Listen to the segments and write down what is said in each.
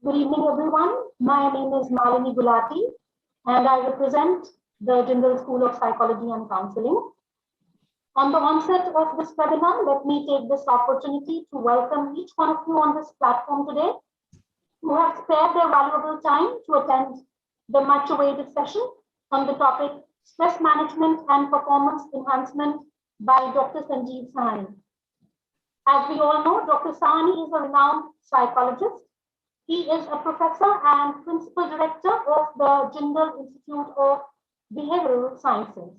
Good evening, everyone. My name is Malini Gulati, and I represent the Jindal School of Psychology and Counseling. On the onset of this webinar, let me take this opportunity to welcome each one of you on this platform today who have spared their valuable time to attend the much-awaited session on the topic Stress Management and Performance Enhancement by Dr. Sanjeev Sahani. As we all know, Dr. Sahani is a renowned psychologist. He is a professor and principal director of the Jindal Institute of Behavioral Sciences.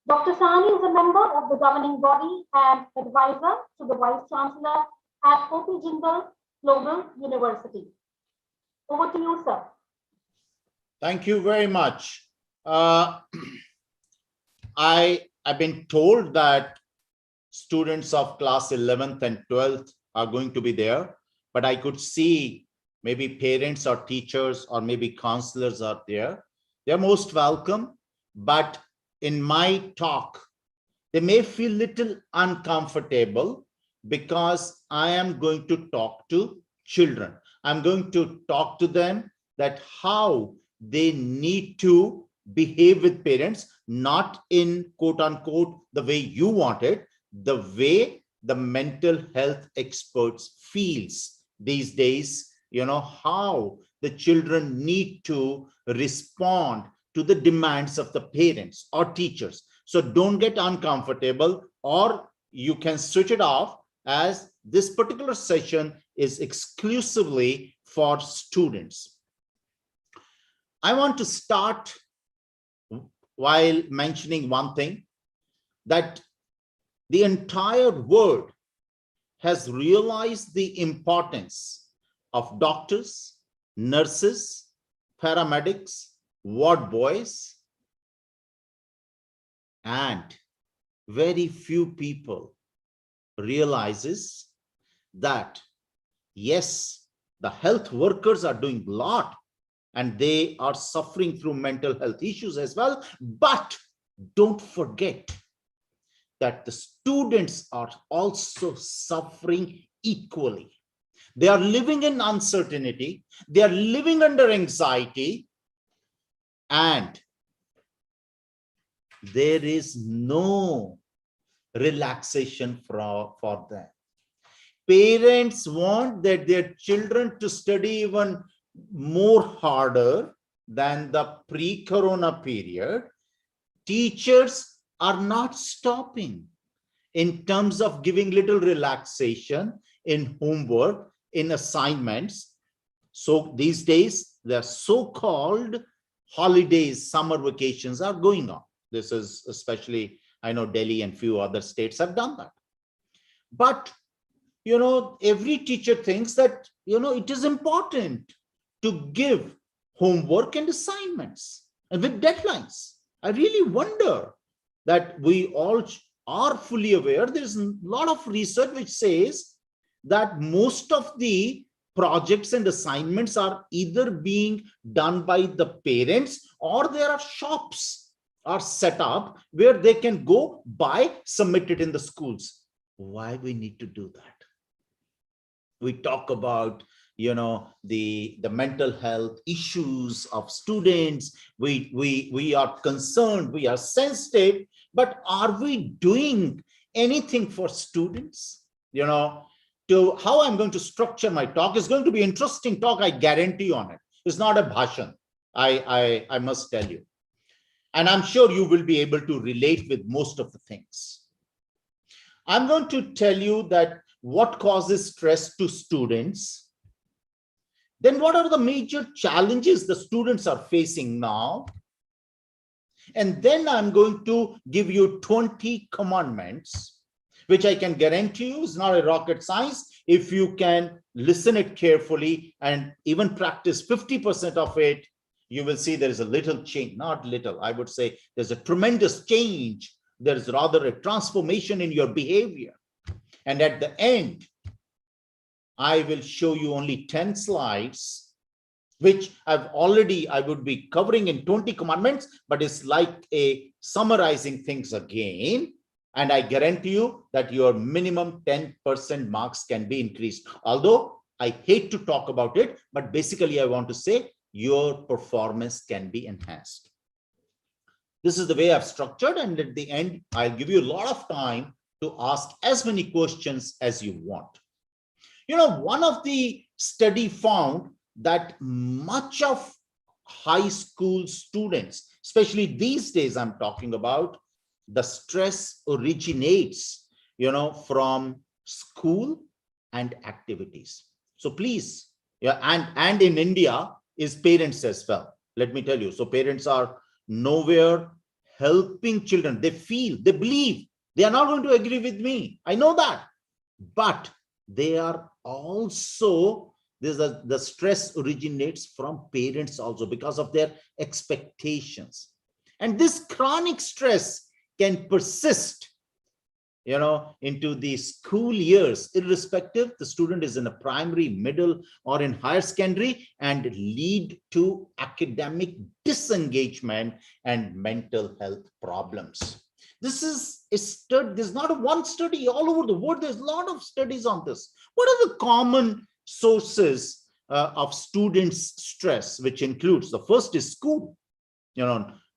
Dr. Sahani is a member of the governing body and advisor to the Vice Chancellor at O.P. Jindal Global University. Over to you, sir. Thank you very much. I've been told that students of class 11th and 12th are going to be there, but I could see maybe parents or teachers or maybe counselors are there. They're most welcome, but in my talk, they may feel little uncomfortable because I am going to talk to children. I'm going to talk to them that how they need to behave with parents, not in quote unquote the way you want it, the way the mental health experts feels these days, how the children need to respond to the demands of the parents or teachers. So don't get uncomfortable, or you can switch it off, as this particular session is exclusively for students. I want to start while mentioning one thing, that the entire world has realized the importance of doctors, nurses, paramedics, ward boys, and very few people realizes that yes, the health workers are doing a lot and they are suffering through mental health issues as well, but don't forget that the students are also suffering equally. They are living in uncertainty, they are living under anxiety, and there is no relaxation for them. Parents want that their children to study even more harder than the pre-corona period. Teachers are not stopping in terms of giving little relaxation in homework, in assignments. So these days, the so-called holidays, summer vacations are going on. This is especially, I know Delhi and few other states have done that. But, every teacher thinks that, it is important to give homework and assignments and with deadlines. I really wonder that we all are fully aware. There's a lot of research which says that most of the projects and assignments are either being done by the parents, or there are shops are set up where they can go buy, submit it in the schools. Why we need to do that? We talk about the mental health issues of students. We are concerned, we are sensitive, but are we doing anything for students? To how I'm going to structure my talk is going to be interesting talk, I guarantee on it. It's not a bhashan, I must tell you. And I'm sure you will be able to relate with most of the things. I'm going to tell you that what causes stress to students. Then what are the major challenges the students are facing now? And then I'm going to give you 20 commandments, which I can guarantee you is not a rocket science. If you can listen it carefully and even practice 50% of it, you will see there is a little change, not little, I would say there's a tremendous change. There is rather a transformation in your behavior. And at the end, I will show you only 10 slides, which I would be covering in 20 commandments, but it's like a summarizing things again. And I guarantee you that your minimum 10% marks can be increased. Although I hate to talk about it, but basically I want to say your performance can be enhanced. This is the way I've structured, and at the end, I'll give you a lot of time to ask as many questions as you want. One of the study found that much of high school students, especially these days I'm talking about, the stress originates, from school and activities. So please, yeah, and in India is parents as well. Let me tell you. So parents are nowhere helping children. They feel, they believe, they are not going to agree with me. I know that. But they are also, the stress originates from parents also because of their expectations. And this chronic stress can persist into the school years, irrespective the student is in a primary, middle, or in higher secondary, and lead to academic disengagement and mental health problems. This is a study. There's not a one study all over the world. There's a lot of studies on this. What are the common sources of students' stress, which includes, the first is school.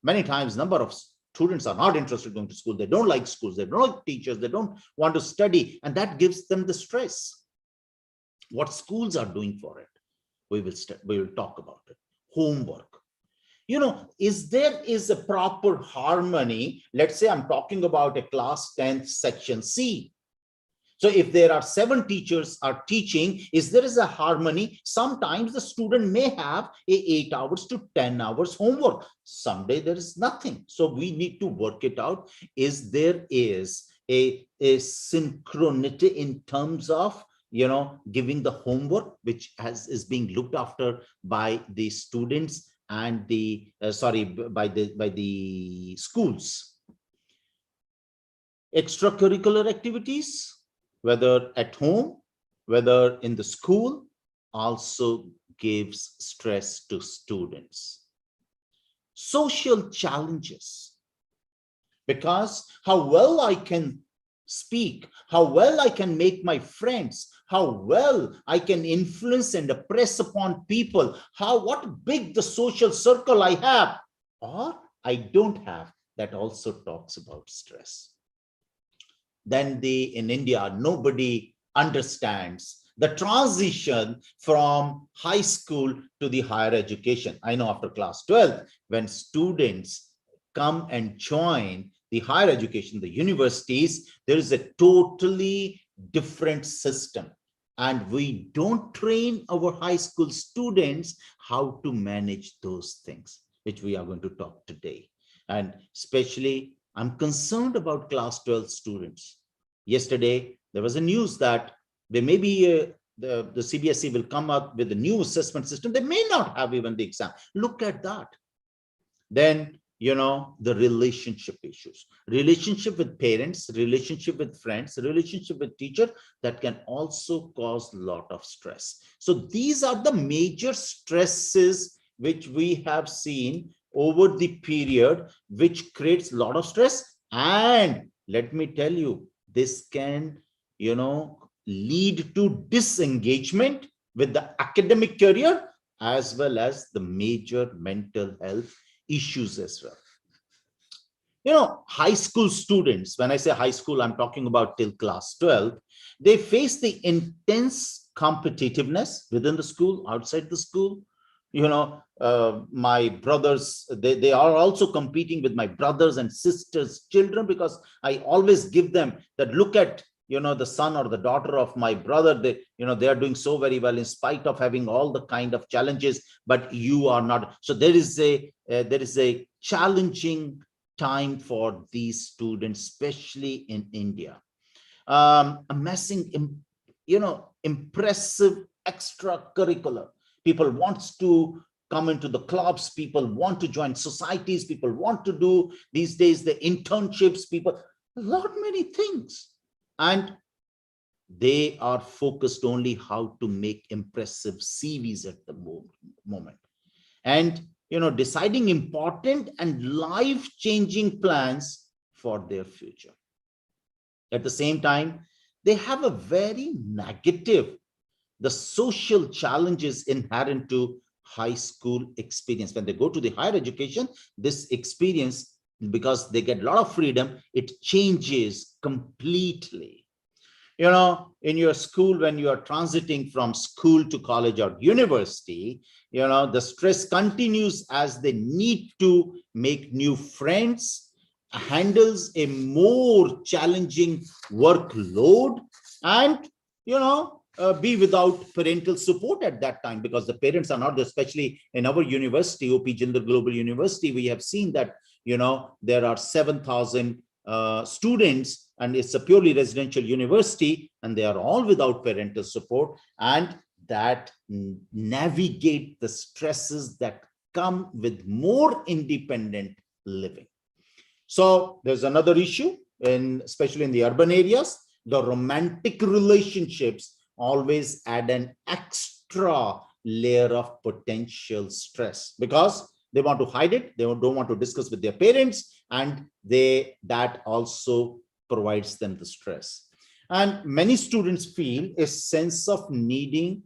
Many times number of students are not interested in going to school. They don't like schools. They don't like teachers. They don't want to study. And that gives them the stress. What schools are doing for it, we will talk about it. Homework. Is there a proper harmony? Let's say I'm talking about a class 10th section C. So if there are 7 teachers are teaching, there is a harmony? Sometimes the student may have 8 hours to 10 hours homework. Someday there is nothing. So we need to work it out. There is a synchronity in terms of, giving the homework, which is being looked after by the students and by the schools. Extracurricular activities, whether at home, whether in the school, also gives stress to students. Social challenges, because how well I can speak, how well I can make my friends, how well I can influence and press upon people, what big the social circle I have or I don't have, that also talks about stress. Then in India, nobody understands the transition from high school to the higher education. I know after class 12, when students come and join the higher education, the universities, there is a totally different system. And we don't train our high school students how to manage those things, which we are going to talk today. And especially, I'm concerned about class 12 students. Yesterday, there was a news that there may be the CBSE will come up with a new assessment system. They may not have even the exam. Look at that. Then, the relationship issues, relationship with parents, relationship with friends, relationship with teacher, that can also cause a lot of stress. So these are the major stresses which we have seen over the period, which creates a lot of stress. And let me tell you, this can, lead to disengagement with the academic career, as well as the major mental health issues as well. High school students, when I say high school, I'm talking about till class 12, they face the intense competitiveness within the school, outside the school. My brothers, they are also competing with my brothers and sisters' children, because I always give them that, look at, the son or the daughter of my brother, they are doing so very well in spite of having all the kind of challenges, but you are not. So there is a challenging time for these students, especially in India. Amassing, impressive extracurricular. People wants to come into the clubs, people want to join societies, people want to do these days the internships, people, a lot many things. And they are focused only how to make impressive CVs at the moment. And, deciding important and life-changing plans for their future. At the same time, they have a very negative the social challenges inherent to high school experience. When they go to the higher education, this experience, because they get a lot of freedom, it changes completely. In your school, when you are transiting from school to college or university, the stress continues as they need to make new friends, handles a more challenging workload, and be without parental support at that time, because the parents are not, especially in our university, OP Jindal Global University, we have seen that there are 7,000 students, and it's a purely residential university, and they are all without parental support, and that navigate the stresses that come with more independent living. So there's another issue, especially in the urban areas, the romantic relationships always add an extra layer of potential stress, because they want to hide it, they don't want to discuss with their parents, and that also provides them the stress. And many students feel a sense of needing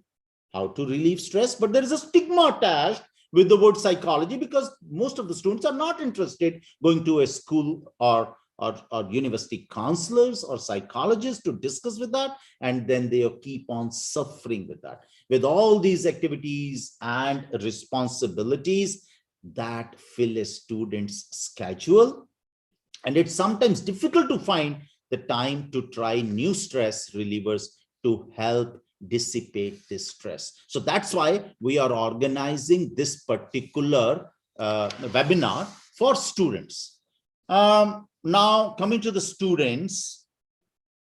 how to relieve stress, but there is a stigma attached with the word psychology, because most of the students are not interested going to a school or university counselors or psychologists to discuss with that, and then they keep on suffering with that, with all these activities and responsibilities that fill a student's schedule. And it's sometimes difficult to find the time to try new stress relievers to help dissipate this stress. So that's why we are organizing this particular webinar for students. Now, coming to the students,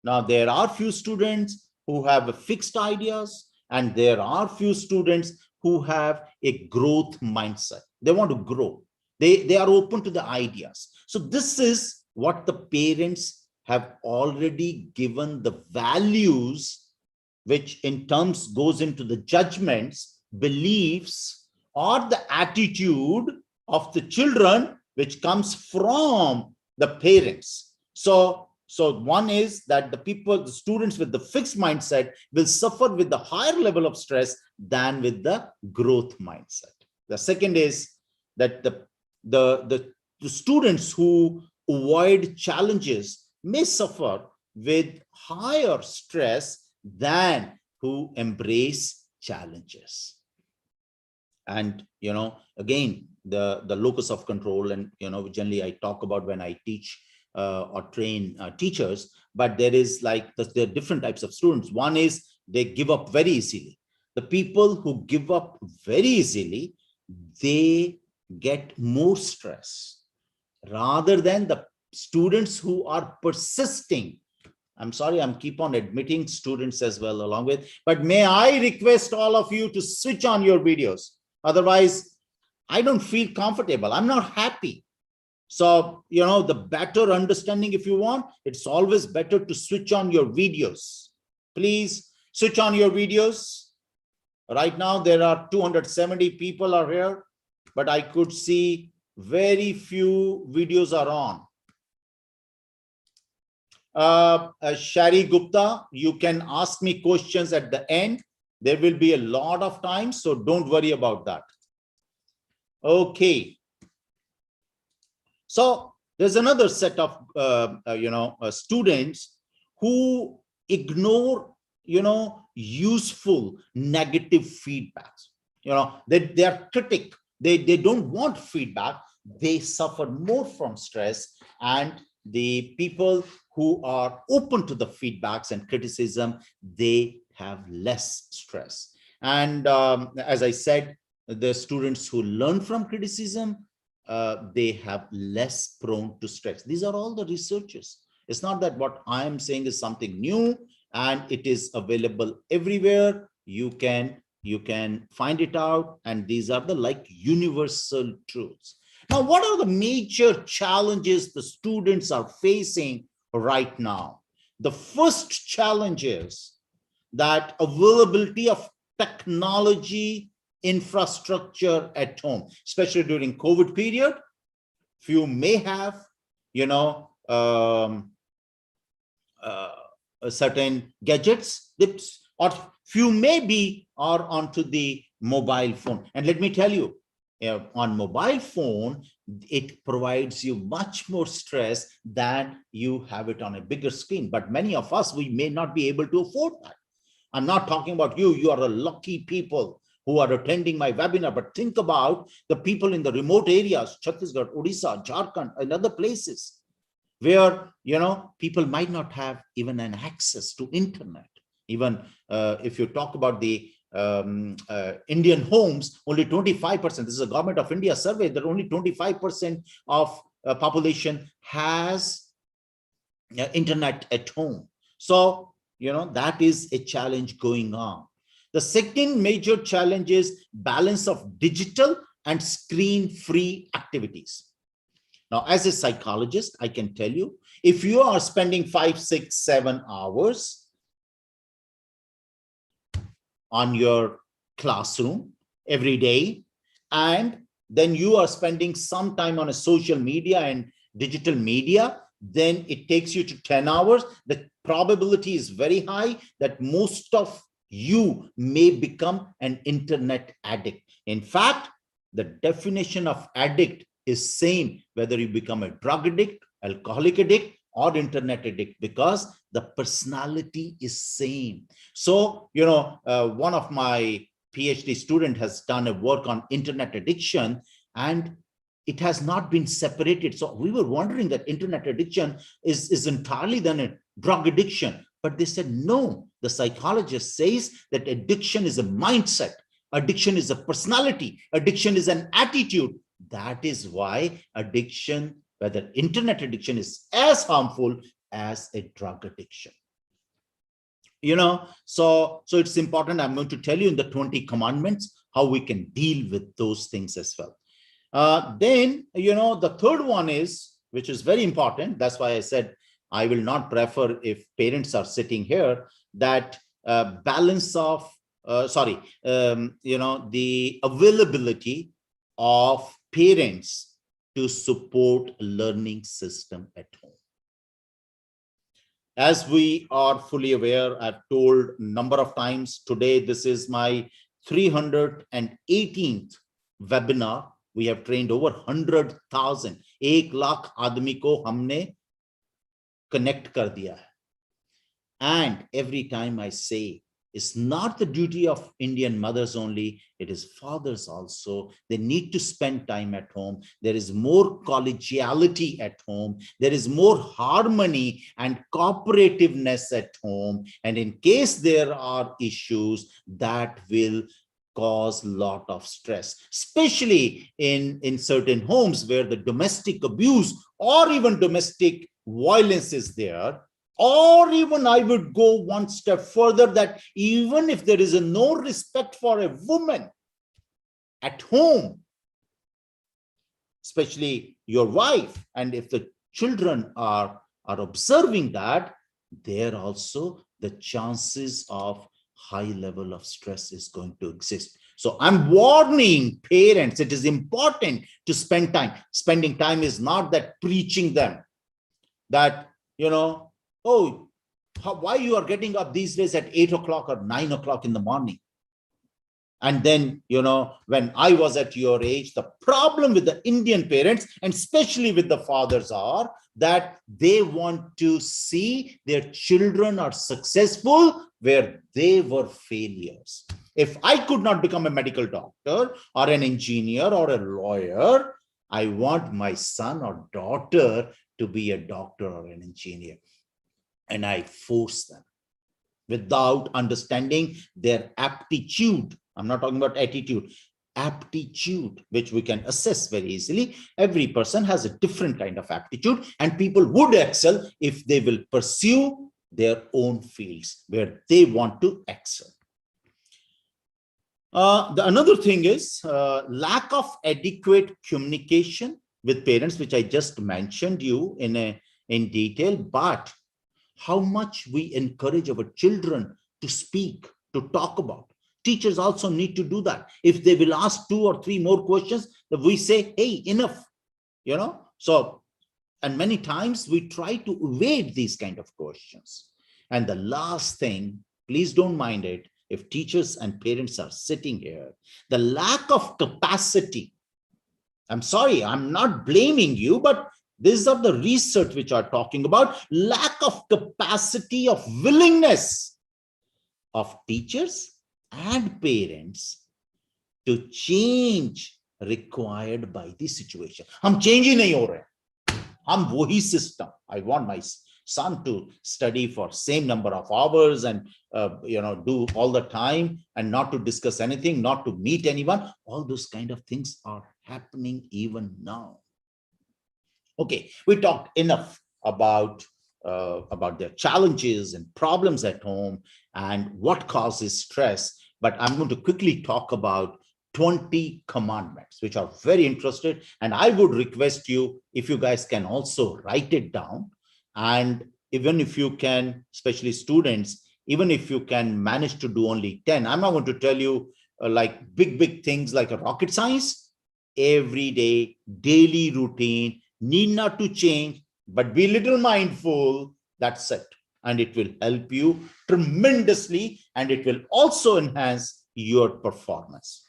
now there are few students who have fixed ideas, and there are few students who have a growth mindset. They want to grow. They are open to the ideas. So this is what the parents have already given the values, which in terms goes into the judgments, beliefs, or the attitude of the children, which comes from the parents. So one is that the students with the fixed mindset will suffer with the higher level of stress than with the growth mindset. The second is that the students who avoid challenges may suffer with higher stress than who embrace challenges. And again, the locus of control, and generally I talk about when I teach or train teachers, but there are different types of students. One is they give up very easily. The people who give up very easily, they get more stress, rather than the students who are persisting. I'm sorry, I'm keep on admitting students as well along with, but may I request all of you to switch on your videos? Otherwise, I don't feel comfortable. I'm not happy. So, the better understanding, if you want, it's always better to switch on your videos. Please switch on your videos. Right now, there are 270 people are here, but I could see very few videos are on. Shari Gupta, you can ask me questions at the end. There will be a lot of time, so don't worry about that. Okay. So there's another set of students who ignore useful negative feedbacks. They are critic. They don't want feedback. They suffer more from stress, and the people who are open to the feedbacks and criticism, they have less stress. And as I said, the students who learn from criticism, they have less prone to stress. These are all the researchers. It's not that what I am saying is something new, and it is available everywhere. You can find it out, and these are the universal truths. Now, what are the major challenges the students are facing right now? The first challenge is that availability of technology infrastructure at home, especially during COVID period. Few may have, certain gadgets, or Few maybe are onto the mobile phone. And let me tell you, on mobile phone, it provides you much more stress than you have it on a bigger screen. But many of us, we may not be able to afford that. I'm not talking about you. You are a lucky people who are attending my webinar, but think about the people in the remote areas, Chhattisgarh, Odisha, Jharkhand, and other places where, people might not have even an access to internet. Even if you talk about the Indian homes, only 25%, this is a Government of India survey, that only 25% of population has internet at home. So, that is a challenge going on. The second major challenge is balance of digital and screen-free activities. Now, as a psychologist, I can tell you, if you are spending 5, 6, 7 hours on your classroom every day, and then you are spending some time on a social media and digital media, then it takes you to 10 hours. The probability is very high that most of you may become an internet addict. In fact, the definition of addict is same whether you become a drug addict, alcoholic addict, or internet addict, because the personality is same. So, one of my PhD student has done a work on internet addiction, and it has not been separated. So we were wondering that internet addiction is entirely then a drug addiction. But they said, no, the psychologist says that addiction is a mindset. Addiction is a personality. Addiction is an attitude. That is why addiction, whether internet addiction, is as harmful as a drug addiction. So it's important. I'm going to tell you in the 20 commandments how we can deal with those things as well. Then, the third one is, which is very important. That's why I said I will not prefer, if parents are sitting here, that balance of, the availability of parents to support learning system at home. As we are fully aware, I've told a number of times today, this is my 318th webinar. We have trained over 100,000. 1 lakh आदमी को हमने connect कर दिया है. And every time I say, it's not the duty of Indian mothers only, it is fathers also. They need to spend time at home. There is more collegiality at home. There is more harmony and cooperativeness at home. And in case there are issues, that will cause a lot of stress, especially in certain homes where the domestic abuse or even domestic violence is there. Or even I would go one step further, that even if there is no respect for a woman at home, especially your wife, and if the children are observing that, there also the chances of high level of stress is going to exist. So I'm warning parents, it is important to spend time. Spending time is not that preaching them that, oh, why you are getting up these days at 8 o'clock or 9 o'clock in the morning. And then, when I was at your age, the problem with the Indian parents, and especially with the fathers, are that they want to see their children are successful where they were failures. If I could not become a medical doctor or an engineer or a lawyer, I want my son or daughter to be a doctor or an engineer. And I force them without understanding their aptitude. I'm not talking about attitude, aptitude, which we can assess very easily. Every person has a different kind of aptitude, and people would excel if they will pursue their own fields where they want to excel. Another thing is lack of adequate communication with parents, which I just mentioned you in detail, but how much we encourage our children to speak, to talk about. Teachers also need to do that. If they will ask 2 or 3 more questions, we say, hey, enough, So, and many times we try to evade these kind of questions. And the last thing, please don't mind it, if teachers and parents are sitting here, the lack of capacity, I'm sorry, I'm not blaming you, but these are the research which are talking about lack of capacity of willingness of teachers and parents to change required by the situation. हम change ही नहीं हो रहे, हम वही system. I want my son to study for same number of hours and do all the time and not to discuss anything, not to meet anyone. All those kind of things are happening even now. Okay, we talked enough about their challenges and problems at home and what causes stress, but I'm going to quickly talk about 20 commandments, which are very interested. And I would request you, if you guys can also write it down, and even if you can, especially students, even if you can manage to do only 10, I'm not going to tell you like big things like a rocket science. Every day, daily routine, need not to change, but be little mindful. That's it. And it will help you tremendously, and it will also enhance your performance.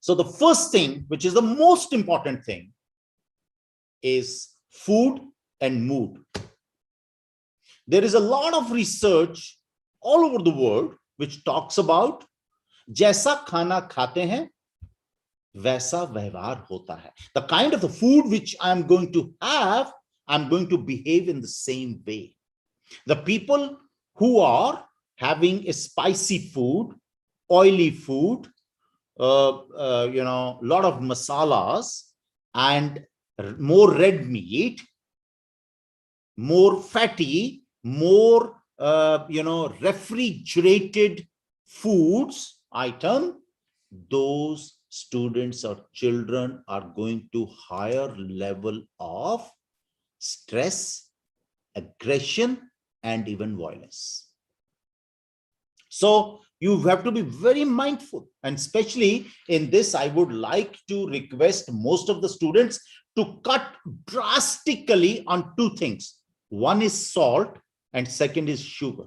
So the first thing, which is the most important thing, is food and mood. There is a lot of research all over the world which talks about जैसा खाना खाते हैं वैसा व्यवहार होता है. The kind of the food which I'm going to have, I'm going to behave in the same way. The people who are having a spicy food, oily food, lot of masalas and more red meat, more fatty, more refrigerated foods item, those students or children are going to higher level of stress, aggression, and even violence. So you have to be very mindful, and especially in this, I would like to request most of the students to cut drastically on two things. One is salt and second is sugar.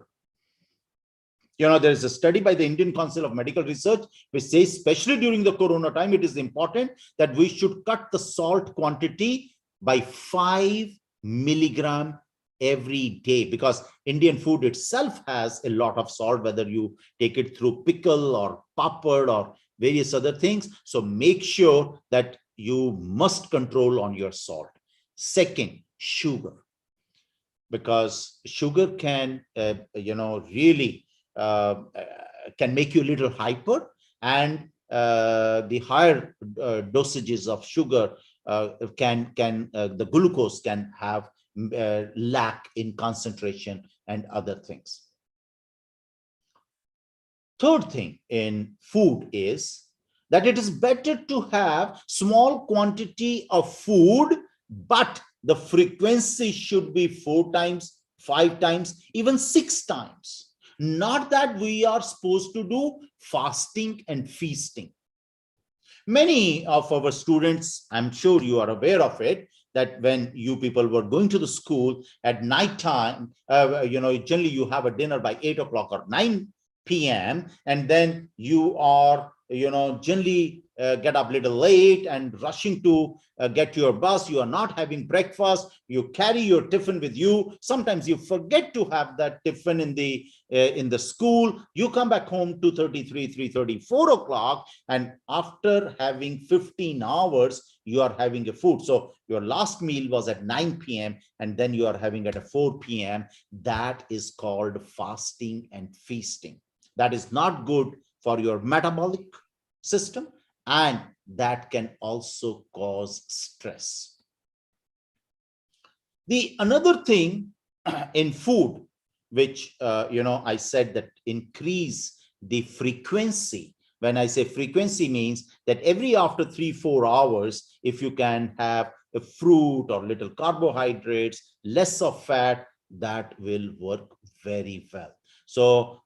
There is a study by the Indian Council of Medical Research which says, especially during the corona time, it is important that we should cut the salt quantity by 5 milligram every day, because Indian food itself has a lot of salt, whether you take it through pickle or papad or various other things. So make sure that you must control on your salt. Second, sugar, because sugar can really can make you a little hyper, and the higher dosages of sugar the glucose can have lack in concentration and other things. Third thing in food is that it is better to have small quantity of food, but the frequency should be 4 times, 5 times, even 6 times. Not that we are supposed to do fasting and feasting. Many of our students, I'm sure you are aware of it, that when you people were going to the school at night time, generally you have a dinner by 8 o'clock or 9 p.m. and then you are, generally get up a little late and rushing to get your bus. You are not having breakfast. You carry your tiffin with you. Sometimes you forget to have that tiffin in the school. You come back home 2:30, 3:30, 4 o'clock, and after having 15 hours, you are having a food. So your last meal was at 9 p.m. and then you are having at 4 p.m. That is called fasting and feasting. That is not good for your metabolic system, and that can also cause stress. The another thing in food, which I said that increase the frequency. When I say frequency, means that every after 3-4 hours, if you can have a fruit or little carbohydrates, less of fat, that will work very well. So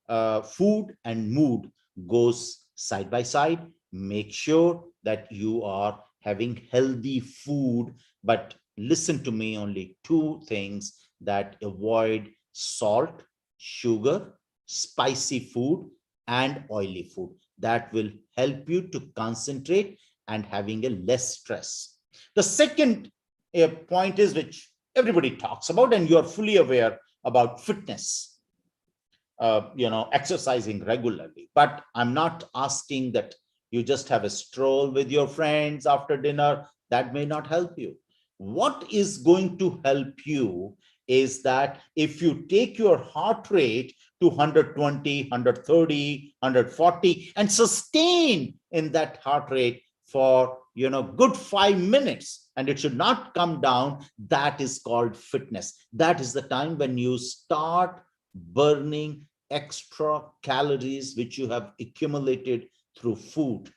food and mood goes side by side. Make sure that you are having healthy food, but listen to me, only 2 things: that avoid salt, sugar, spicy food and oily food. That will help you to concentrate and having a less stress. The second point is, which everybody talks about and you are fully aware about, fitness, exercising regularly. But I'm not asking that you just have a stroll with your friends after dinner. That may not help you. What is going to help you is that if you take your heart rate to 120, 130, 140 and sustain in that heart rate for good 5 minutes, and it should not come down, that is called fitness. That is the time when you start burning extra calories which you have accumulated through food.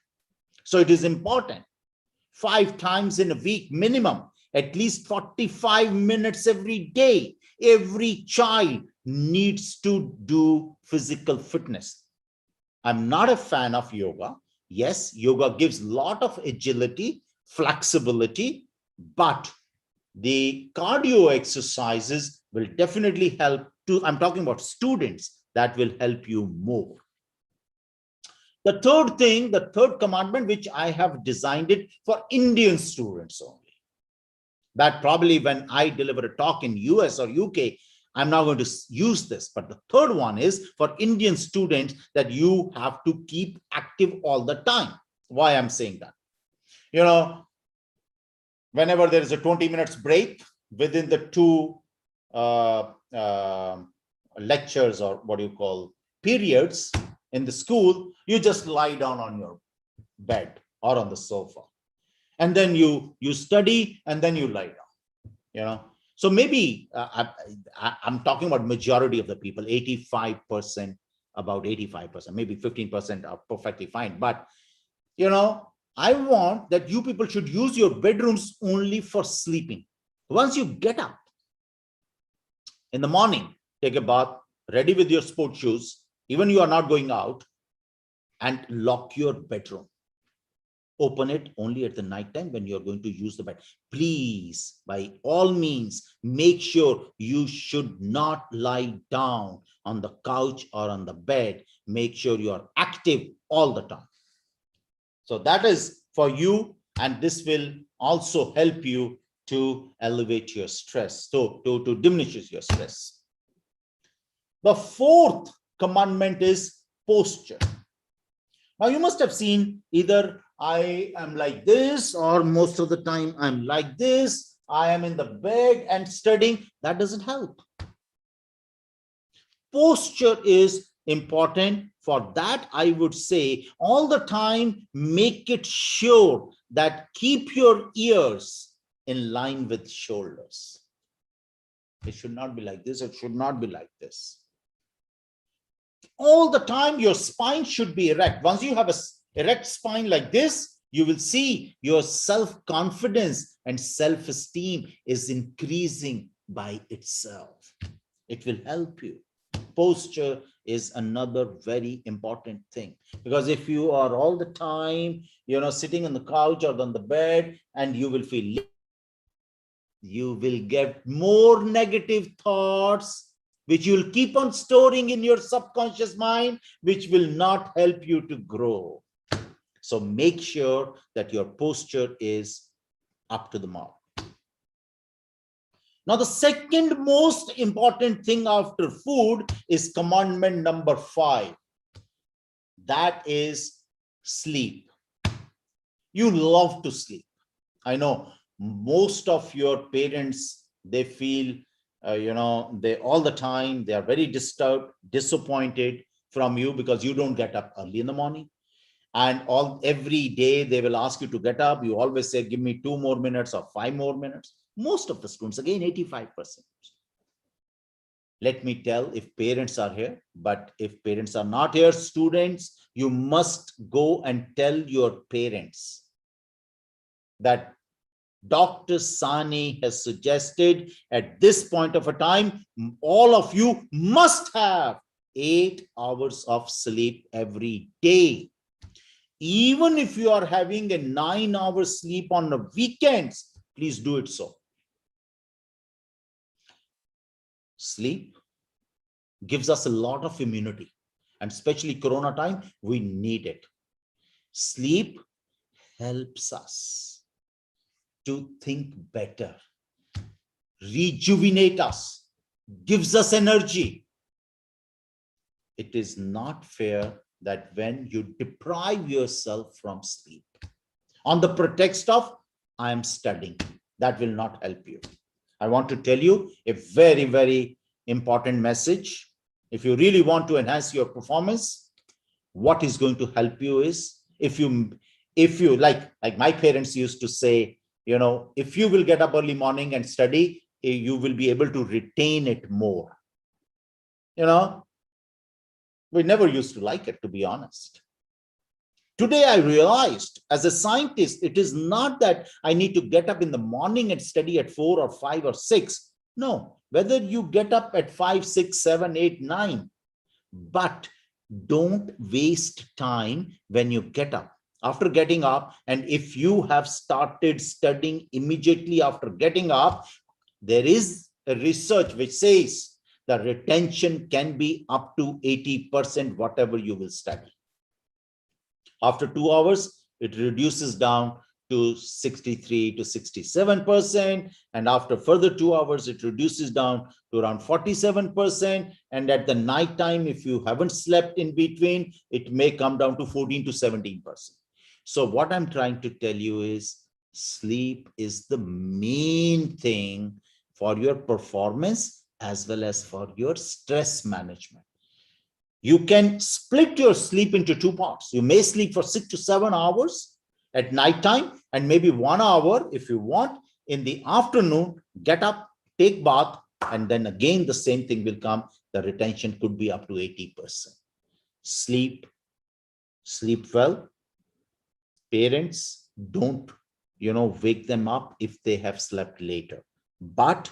So it is important, 5 times in a week minimum, at least 45 minutes every day. Every child needs to do physical fitness. I'm not a fan of yoga. Yes, yoga gives a lot of agility, flexibility, but the cardio exercises will definitely help to, I'm talking about students, that will help you more. The third thing, the third commandment, which I have designed it for Indian students only, that probably when I deliver a talk in US or UK, I'm not going to use this. But the third one is for Indian students, that you have to keep active all the time. Why I'm saying that? Whenever there is a 20 minutes break within the two lectures, or what you call periods in the school, you just lie down on your bed or on the sofa, and then you study, and then you lie down. So maybe I'm talking about majority of the people, 85%, about 85%, maybe 15% are perfectly fine. But I want that you people should use your bedrooms only for sleeping. Once you get up in the morning, take a bath, ready with your sports shoes, even you are not going out, and lock your bedroom. Open it only at the night time when you're going to use the bed. Please, by all means, make sure you should not lie down on the couch or on the bed. Make sure you are active all the time. So that is for you, and this will also help you to elevate your stress, to diminish your stress. The fourth commandment is posture. Now you must have seen, either I am like this, or most of the time I'm like this. I am in the bed and studying. That doesn't help. Posture is important. For that, I would say all the time, make it sure that keep your ears in line with shoulders. It should not be like this. It should not be like this. All the time, your spine should be erect. Once you have an erect spine like this, you will see your self-confidence and self-esteem is increasing by itself. It will help you. Posture is another very important thing, because if you are all the time, sitting on the couch or on the bed, and you will feel, you will get more negative thoughts, which you will keep on storing in your subconscious mind, which will not help you to grow. So make sure that your posture is up to the mark. Now, the second most important thing after food is commandment number 5. That is sleep. You love to sleep. I know most of your parents, they feel, they all the time, they are very disturbed, disappointed from you because you don't get up early in the morning. And every day they will ask you to get up. You always say, give me 2 more minutes or 5 more minutes. Most of the students, again, 85%. Let me tell, if parents are here, but if parents are not here, students, you must go and tell your parents that Dr. Sani has suggested at this point of a time, all of you must have 8 hours of sleep every day. Even if you are having a 9-hour sleep on the weekends, please do it so. Sleep gives us a lot of immunity, and especially Corona time, we need it. Sleep helps us to think better, rejuvenate us, gives us energy. It is not fair that when you deprive yourself from sleep on the pretext of I am studying, that will not help you. I want to tell you a very, very important message. If you really want to enhance your performance, what is going to help you is if you like my parents used to say, if you will get up early morning and study, you will be able to retain it more. We never used to like it, to be honest. Today, I realized as a scientist, it is not that I need to get up in the morning and study at 4 or 5 or 6. No, whether you get up at 5, 6, 7, 8, 9, but don't waste time when you get up. After getting up, and if you have started studying immediately after getting up, there is a research which says the retention can be up to 80%, whatever you will study. After 2 hours, it reduces down to 63 to 67%. And after further 2 hours, it reduces down to around 47%. And at the night time, if you haven't slept in between, it may come down to 14 to 17%. So what I'm trying to tell you is sleep is the main thing for your performance as well as for your stress management. You can split your sleep into 2 parts. You may sleep for 6 to 7 hours at night time, and maybe 1 hour if you want in the afternoon. Get up, take bath, and then again the same thing will come. The retention could be up to 80%. Sleep well. Parents, don't wake them up if they have slept later. But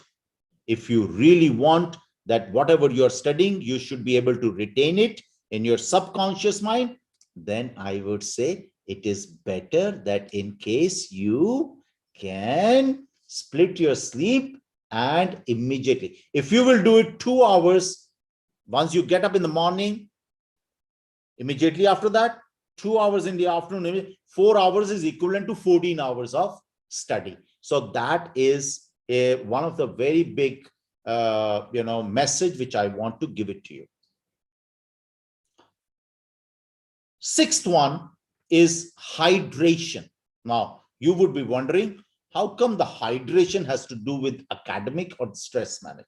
if you really want that whatever you're studying, you should be able to retain it in your subconscious mind, then I would say it is better that in case you can split your sleep and immediately, if you will do it 2 hours, once you get up in the morning, immediately after that, 2 hours in the afternoon, 4 hours is equivalent to 14 hours of study. So that is one of the very big message which I want to give it to you. Sixth one is hydration. Now, you would be wondering, how come the hydration has to do with academic or stress management?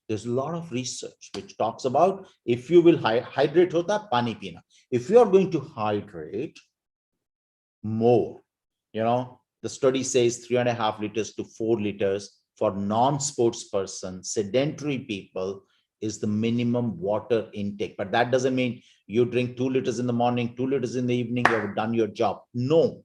There's a lot of research which talks about if you will hydrate hota pani pina. If you are going to hydrate more, the study says 3.5 liters to 4 liters for non-sports person, sedentary people is the minimum water intake. But that doesn't mean you drink 2 liters in the morning, 2 liters in the evening, you have done your job. No,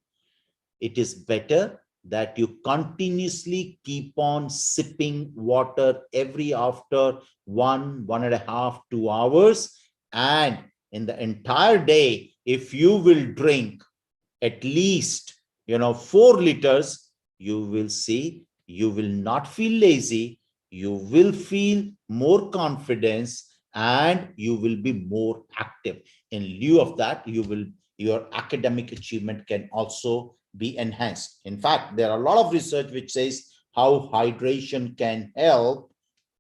it is better that you continuously keep on sipping water every after 1.5, 2 hours. And in the entire day, if you will drink at least 4 liters, you will see you will not feel lazy, you will feel more confidence, and you will be more active. In lieu of that, your academic achievement can also be enhanced. In fact, there are a lot of research which says how hydration can help.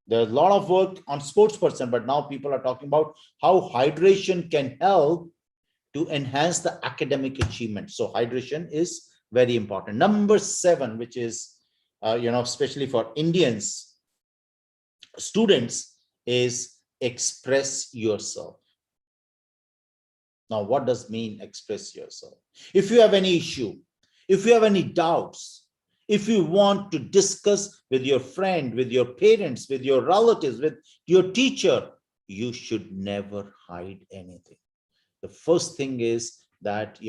There's a lot of work on sports person, but now people are talking about how hydration can help to enhance the academic achievement. So hydration is very important. Number 7, which is especially for Indians students, is express yourself. Now, what does mean express yourself? If you have any issue, if you have any doubts, if you want to discuss with your friend, with your parents, with your relatives, with your teacher, you should never hide anything. The first thing is that,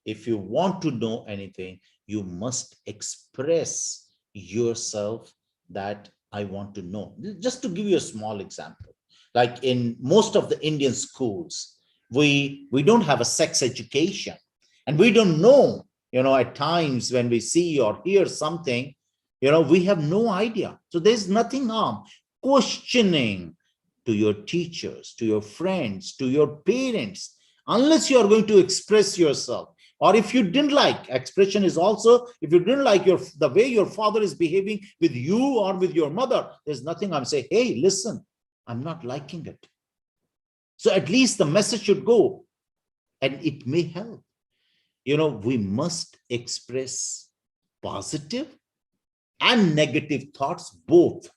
if you want to know anything, you must express yourself that I want to know. Just to give you a small example, like in most of the Indian schools, we don't have a sex education, and we don't know, at times when we see or hear something, we have no idea. So there's nothing harm questioning to your teachers, to your friends, to your parents, unless you are going to express yourself. Or if you didn't like, expression is also, if you didn't like the way your father is behaving with you or with your mother, there's nothing I'm saying, hey, listen, I'm not liking it. So at least the message should go, and it may help. We must express positive and negative thoughts both,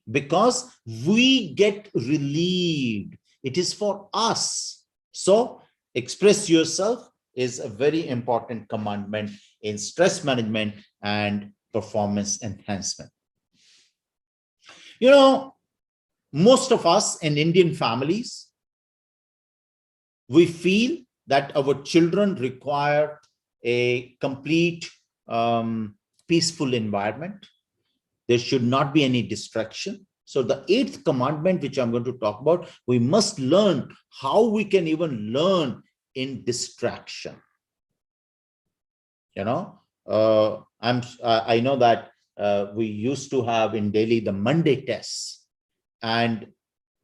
because we get relieved. It is for us. So express yourself is a very important commandment in stress management and performance enhancement. Most of us in Indian families, we feel that our children require a complete peaceful environment. There should not be any distraction. So the 8th commandment, which I'm going to talk about, we must learn how we can even learn in distraction. I know that we used to have in Delhi the Monday tests, and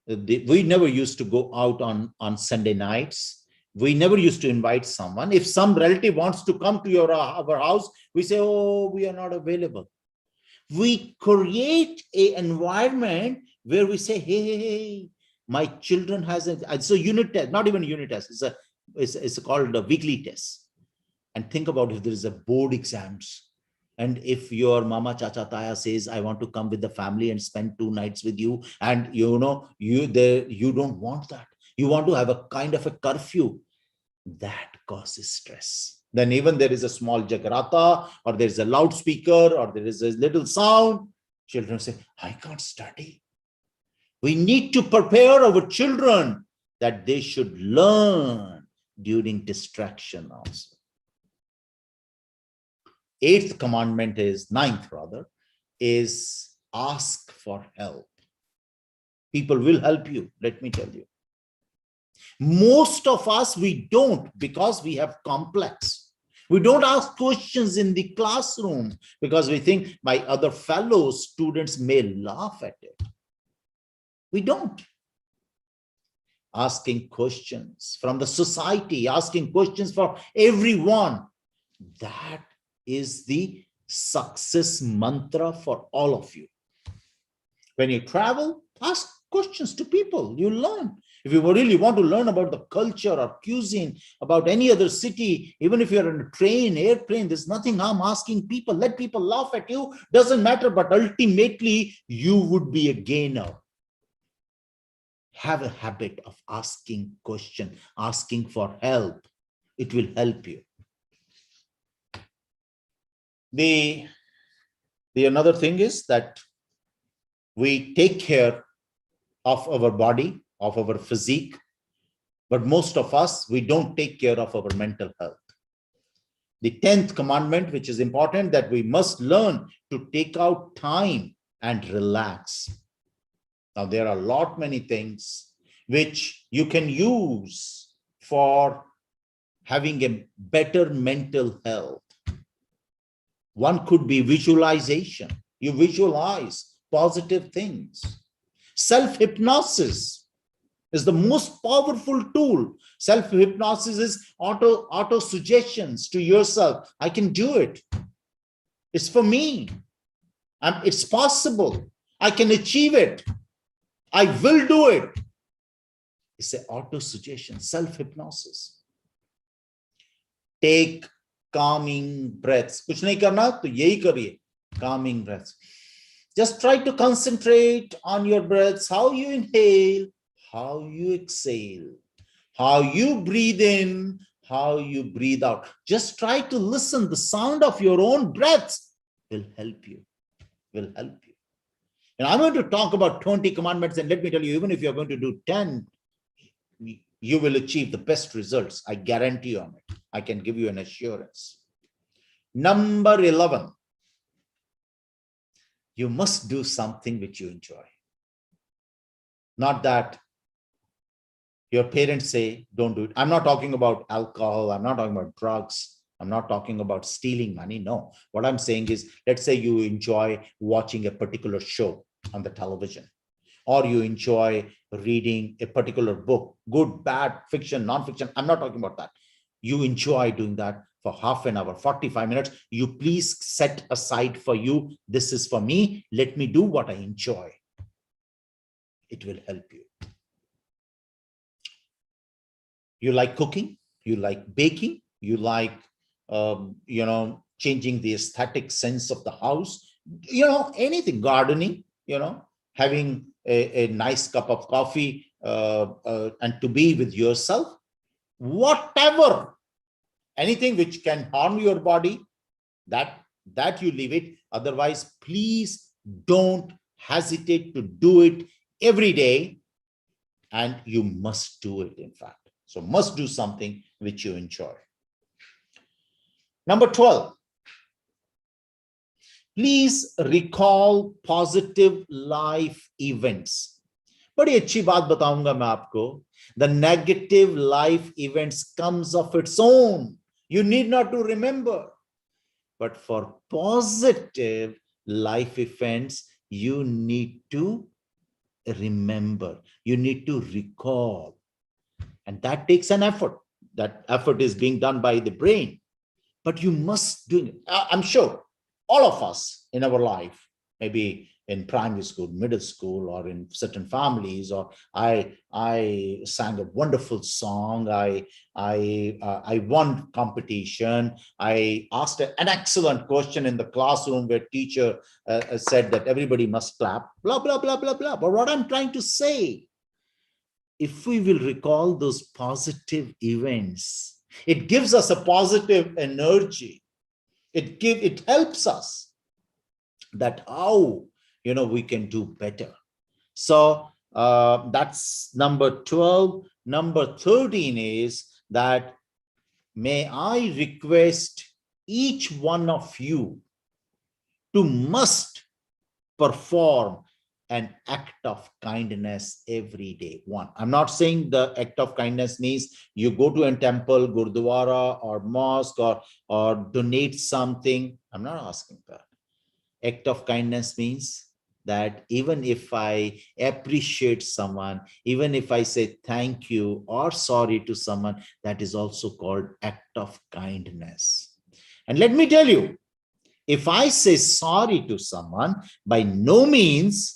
we never used to go out on Sunday nights. We never used to invite someone. If some relative wants to come to our house, we say, oh, we are not available. We create an environment where we say, hey, my children has it's a unit test, not even a unit test. It's called a weekly test. And think about if there is a board exams. And if your mama, chacha, taya says, I want to come with the family and spend 2 nights with you, and you don't want that. You want to have a kind of a curfew. That causes stress. Then even there is a small jagrata, or there is a loudspeaker, or there is a little sound, children say, I can't study. We need to prepare our children that they should learn during distraction also. 8th commandment is, 9th rather, is ask for help. People will help you, let me tell you. Most of us, we don't, because we have complex. We don't ask questions in the classroom because we think my other fellow students may laugh at it. We don't. Asking questions from the society, asking questions for everyone, that is the success mantra for all of you. When you travel, ask questions to people, you learn. If you really want to learn about the culture or cuisine, about any other city, even if you're in a train, airplane, there's nothing harm asking people. Let people laugh at you, doesn't matter, but ultimately you would be a gainer. Have a habit of asking questions, asking for help. It will help you. The another thing is that we take care of our body, of our physique, but most of us, we don't take care of our mental health. The 10th commandment, which is important, that we must learn to take out time and relax. Now, there are many things which you can use for having a better mental health. One could be visualization. You visualize positive things. Self-hypnosis is the most powerful tool. Self-hypnosis is auto suggestions to yourself. I can do it. It's for me. It's possible. I can achieve it. I will do it. It's an auto suggestion, self-hypnosis. Take calming breaths. कुछ नहीं करना तो यही करिए. Calming breaths. Just try to concentrate on your breaths, how you inhale, how you exhale, how you breathe in, how you breathe out. Just try to listen. The sound of your own breaths will help you. Will help you. And I'm going to talk about 20 commandments, and let me tell you, even if you're going to do 10, you will achieve the best results. I guarantee you on it. I can give you an assurance. Number 11. You must do something which you enjoy. Not that your parents say, don't do it. I'm not talking about alcohol. I'm not talking about drugs. I'm not talking about stealing money. No. What I'm saying is, let's say you enjoy watching a particular show on the television, or you enjoy reading a particular book, good, bad, fiction, non-fiction. I'm not talking about that. You enjoy doing that for half an hour, 45 minutes. You please set aside for you. This is for me. Let me do what I enjoy. It will help you. You like cooking, you like baking, you like, changing the aesthetic sense of the house, anything, gardening, having a nice cup of coffee, and to be with yourself, whatever, anything which can harm your body, that you leave it. Otherwise, please don't hesitate to do it every day. And you must do it, in fact. So must do something which you enjoy. Number 12, please recall positive life events. बड़ी अच्छी बात बताऊंगा मैं आपको. The negative life events comes of its own. You need not to remember. But for positive life events, you need to remember. You need to recall. And that takes an effort. That effort is being done by the brain. But you must do it. I'm sure all of us in our life, maybe in primary school, middle school, or in certain families, or I sang a wonderful song, I won competition, I asked an excellent question in the classroom where teacher said that everybody must clap, blah, blah, blah, blah, blah. But what I'm trying to say, if we will recall those positive events, it gives us a positive energy. It helps us that how we can do better. So that's number 12. Number 13 is that may I request each one of you to must perform an act of kindness every day. One, I'm not saying the act of kindness means you go to a temple, gurdwara, or mosque, or donate something. I'm not asking that. Act of kindness means that even if I appreciate someone, even if I say thank you or sorry to someone, that is also called act of kindness. And let me tell you, if I say sorry to someone, by no means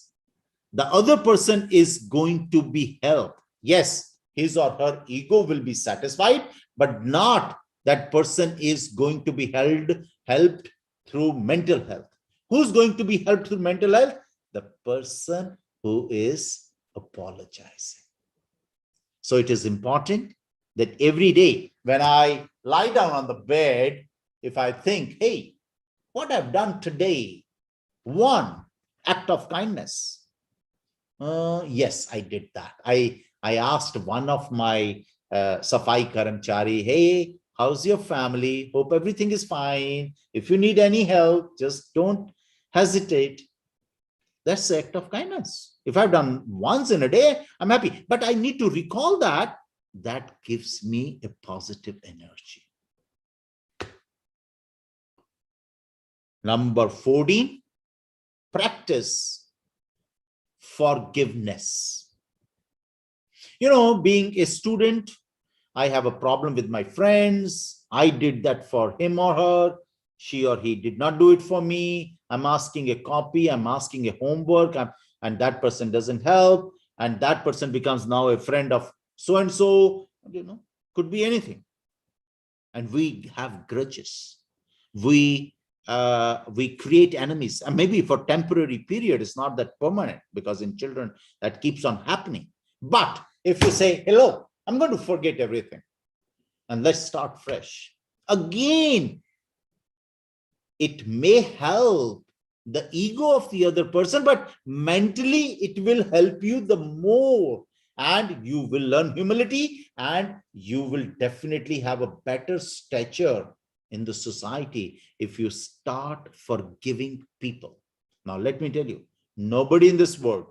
the other person is going to be helped. Yes, his or her ego will be satisfied, but not that person is going to be helped through mental health. Who's going to be helped through mental health? The person who is apologizing. So it is important that every day when I lie down on the bed, if I think, hey, what I've done today, one act of kindness. Yes, I did that. I asked one of my Safai Karamchari, hey, how's your family? Hope everything is fine. If you need any help, just don't hesitate. That's the act of kindness. If I've done once in a day, I'm happy. But I need to recall that. That gives me a positive energy. Number 14, practice forgiveness. Being a student, I have a problem with my friends. I did that for him or her. She or he did not do it for me. I'm asking a copy. I'm asking a homework. And that person doesn't help. And that person becomes now a friend of so-and-so. Could be anything. And we have grudges. We create enemies, and maybe for temporary period, it's not that permanent, because in children that keeps on happening. But if you say, hello, I'm going to forget everything and let's start fresh again, it may help the ego of the other person, but mentally it will help you the more, and you will learn humility, and you will definitely have a better stature in the society if you start forgiving people. Now, let me tell you, nobody in this world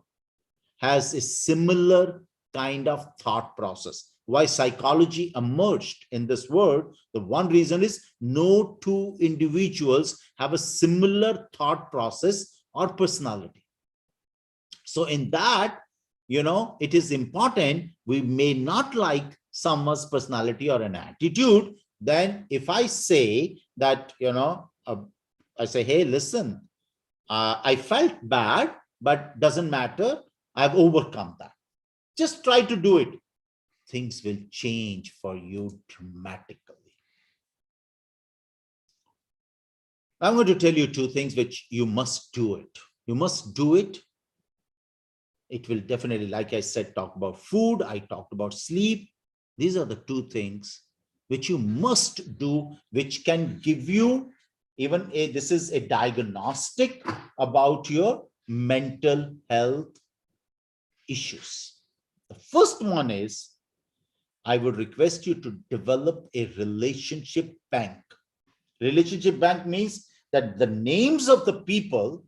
has a similar kind of thought process. Why psychology emerged in this world, the one reason is no two individuals have a similar thought process or personality. So in that, it is important. We may not like someone's personality or an attitude. Then if I say that, I say, hey, listen, I felt bad, but doesn't matter. I've overcome that. Just try to do it. Things will change for you dramatically. I'm going to tell you two things which you must do it. You must do it. It will definitely, like I said, talk about food. I talked about sleep. These are the two things which you must do, which can give you even this is a diagnostic about your mental health issues. The first one is, I would request you to develop a relationship bank. Relationship bank means that the names of the people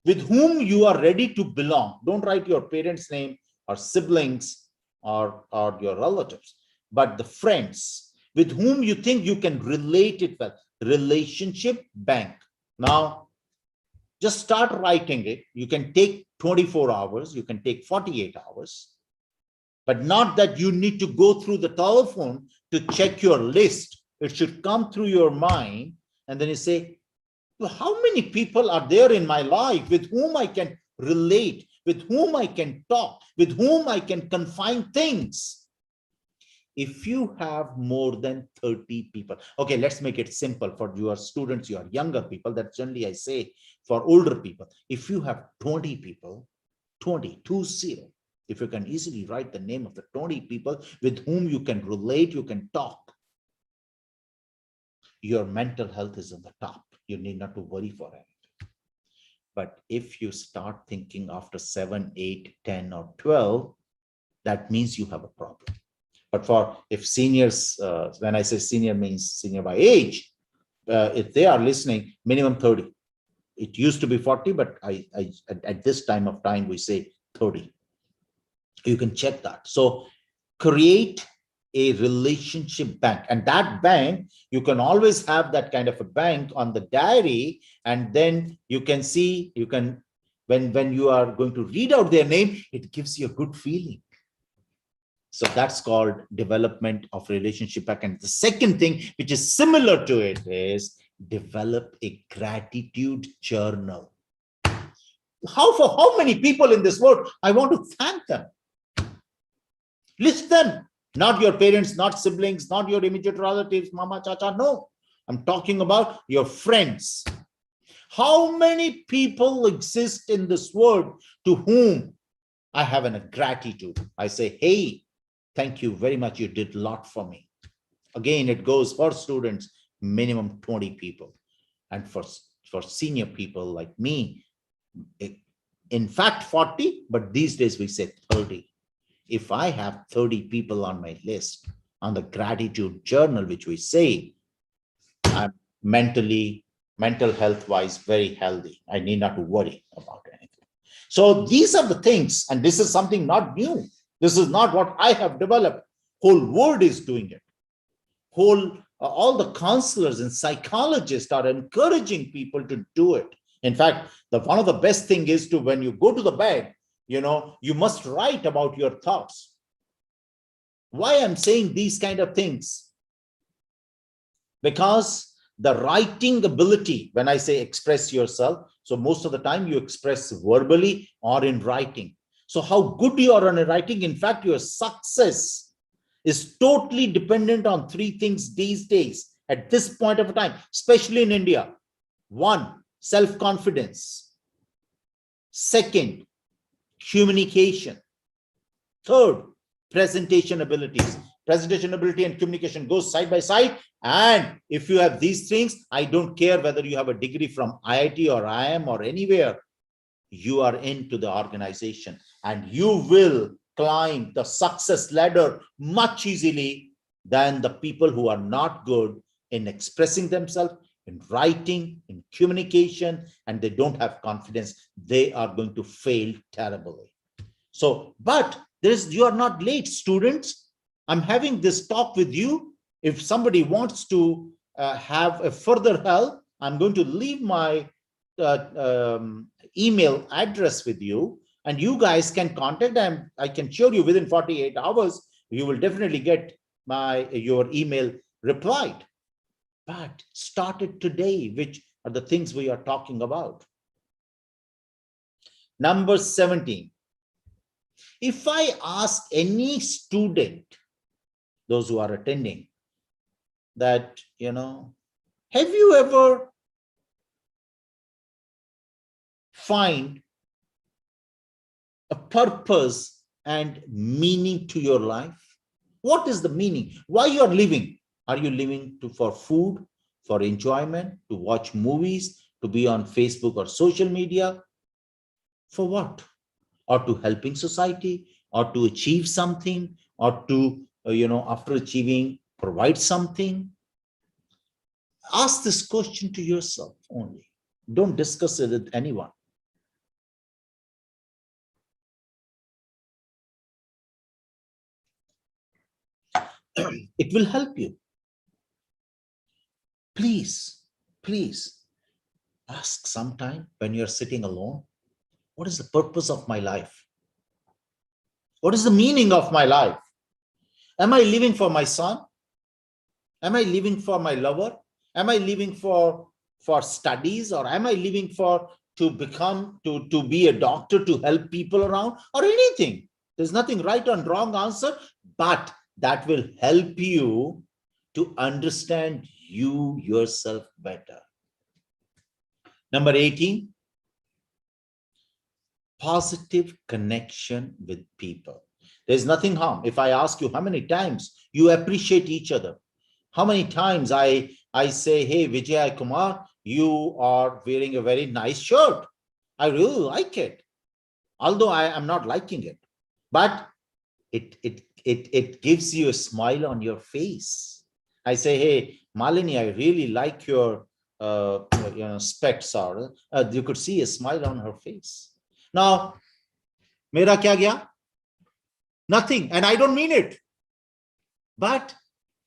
with whom you are ready to belong. Don't write your parents' name or siblings or your relatives, but the friends with whom you think you can relate it well. Relationship bank. Now, just start writing it. You can take 24 hours, you can take 48 hours, but not that you need to go through the telephone to check your list. It should come through your mind, and then you say, well, how many people are there in my life with whom I can relate, with whom I can talk, with whom I can confide things? If you have more than 30 people, okay, let's make it simple for your students, your younger people. That's generally I say for older people. If you have 20 people, 20, if you can easily write the name of the 20 people with whom you can relate, you can talk, your mental health is on the top. You need not to worry for it. But if you start thinking after 7, 8, 10, or 12, that means you have a problem. But for if seniors, when I say senior means senior by age, if they are listening, minimum 30. It used to be 40, but at this time of time, we say 30. You can check that. So create a relationship bank, and that bank, you can always have that kind of a bank on the diary, and then you can see, when you are going to read out their name, it gives you a good feeling. So that's called development of relationship bank. And the second thing, which is similar to it, is develop a gratitude journal. For how many people in this world I want to thank them? List them. Not your parents, not siblings, not your immediate relatives, mama, chacha, no. I'm talking about your friends. How many people exist in this world to whom I have a gratitude? I say, hey, thank you very much. You did a lot for me. Again, it goes for students, minimum 20 people. And for senior people like me, in fact, 40, but these days we say 30. If I have 30 people on my list on the gratitude journal, which we say, I'm mental health wise, very healthy. I need not to worry about anything. So these are the things, and this is something not new. This is not what I have developed. Whole world is doing it. All the counselors and psychologists are encouraging people to do it. In fact, one of the best thing is to, when you go to the bed, you must write about your thoughts. Why I'm saying these kind of things? Because the writing ability, when I say express yourself, so most of the time you express verbally or in writing. So how good you are on writing, in fact, your success is totally dependent on three things these days at this point of time, especially in India. One, self-confidence. Second, communication. Third, presentation abilities. Presentation ability and communication goes side by side. And if you have these things, I don't care whether you have a degree from IIT or IIM or anywhere, you are into the organization and you will climb the success ladder much easily than the people who are not good in expressing themselves, in writing, in communication, and they don't have confidence. They are going to fail terribly. So, but you are not late, students. I'm having this talk with you. If somebody wants to have a further help, I'm going to leave my email address with you. And you guys can contact them. I can assure you within 48 hours, you will definitely get your email replied. But start it today, which are the things we are talking about. Number 17. If I ask any student, those who are attending, that, have you ever find a purpose and meaning to your life? What is the meaning? Why you are living? Are you living for food, for enjoyment, to watch movies, to be on Facebook or social media? For what? Or to helping society, or to achieve something, or to, after achieving, provide something? Ask this question to yourself only. Don't discuss it with anyone. It will help you. Please, please ask sometime when you're sitting alone, what is the purpose of my life? What is the meaning of my life? Am I living for my son? Am I living for my lover? Am I living for studies? Or am I living to be a doctor, to help people around, or anything? There's nothing right or wrong answer, but that will help you to understand you yourself better. Number 18, positive connection with people. There's nothing harm. If I ask you how many times you appreciate each other, how many times I say, hey, Vijay Kumar, you are wearing a very nice shirt. I really like it. Although I am not liking it, but it gives you a smile on your face. I say, hey, Malini, I really like your specs, or you could see a smile on her face. Now, mera kya gaya? Nothing, and I don't mean it. But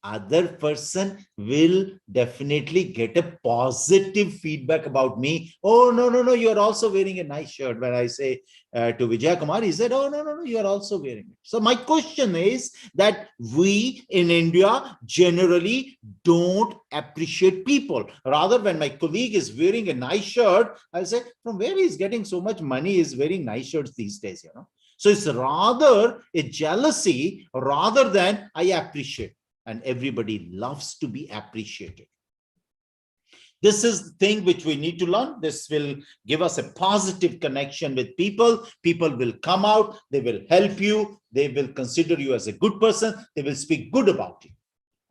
other person will definitely get a positive feedback about me. Oh, no, you're also wearing a nice shirt. When I say to Vijay Kumar, he said, oh, no, you're also wearing it. So my question is that we in India generally don't appreciate people. Rather, when my colleague is wearing a nice shirt, I say, from where he's getting so much money is wearing nice shirts these days, So it's rather a jealousy rather than I appreciate. And everybody loves to be appreciated. This is the thing which we need to learn. This will give us a positive connection with people. People will come out, they will help you, they will consider you as a good person, they will speak good about you,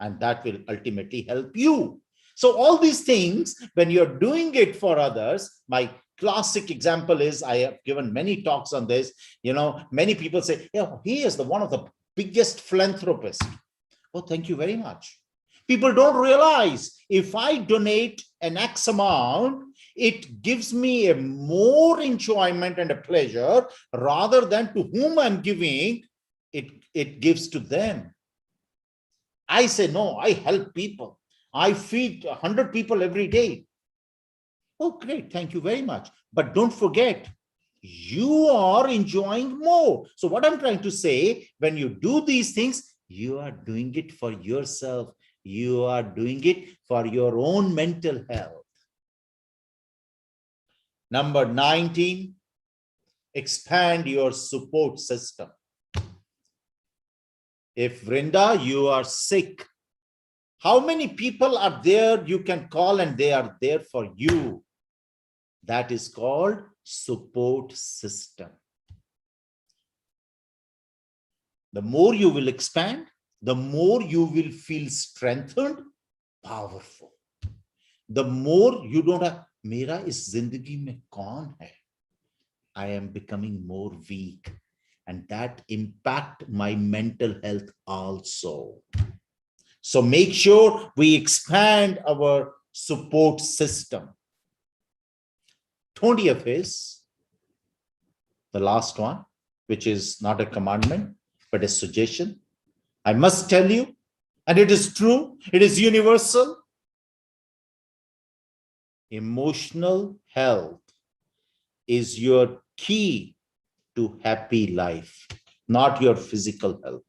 and that will ultimately help you. So all these things, when you're doing it for others, my classic example is, I have given many talks on this, many people say, yeah, he is one of the biggest philanthropists. Oh, thank you very much. People don't realize if I donate an X amount, it gives me a more enjoyment and a pleasure rather than to whom I'm giving, it gives to them. I say, no, I help people. I feed 100 people every day. Oh, great. Thank you very much. But don't forget, you are enjoying more. So what I'm trying to say, when you do these things, you are doing it for yourself. You are doing it for your own mental health. Number 19, expand your support system. If Vrinda, you are sick, how many people are there you can call and they are there for you? That is called support system. The more you will expand, the more you will feel strengthened, powerful. The more you don't have, mera is zindagi mein kaun hai? I am becoming more weak, and that impact my mental health also. So make sure we expand our support system. 20th is the last one, which is not a commandment, but a suggestion. I must tell you, and it is true, it is universal. Emotional health is your key to happy life, not your physical health,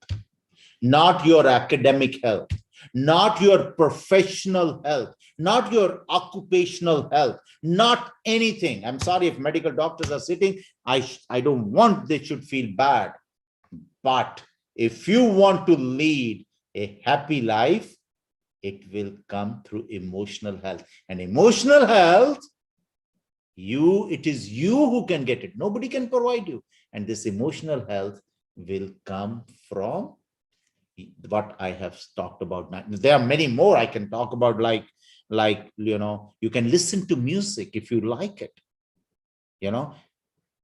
not your academic health, not your professional health, not your occupational health, not anything. I'm sorry if medical doctors are sitting. I don't want they should feel bad. But if you want to lead a happy life, it will come through emotional health. And emotional health, it is you who can get it. Nobody can provide you. And this emotional health will come from what I have talked about. There are many more I can talk about, like you can listen to music if you like it.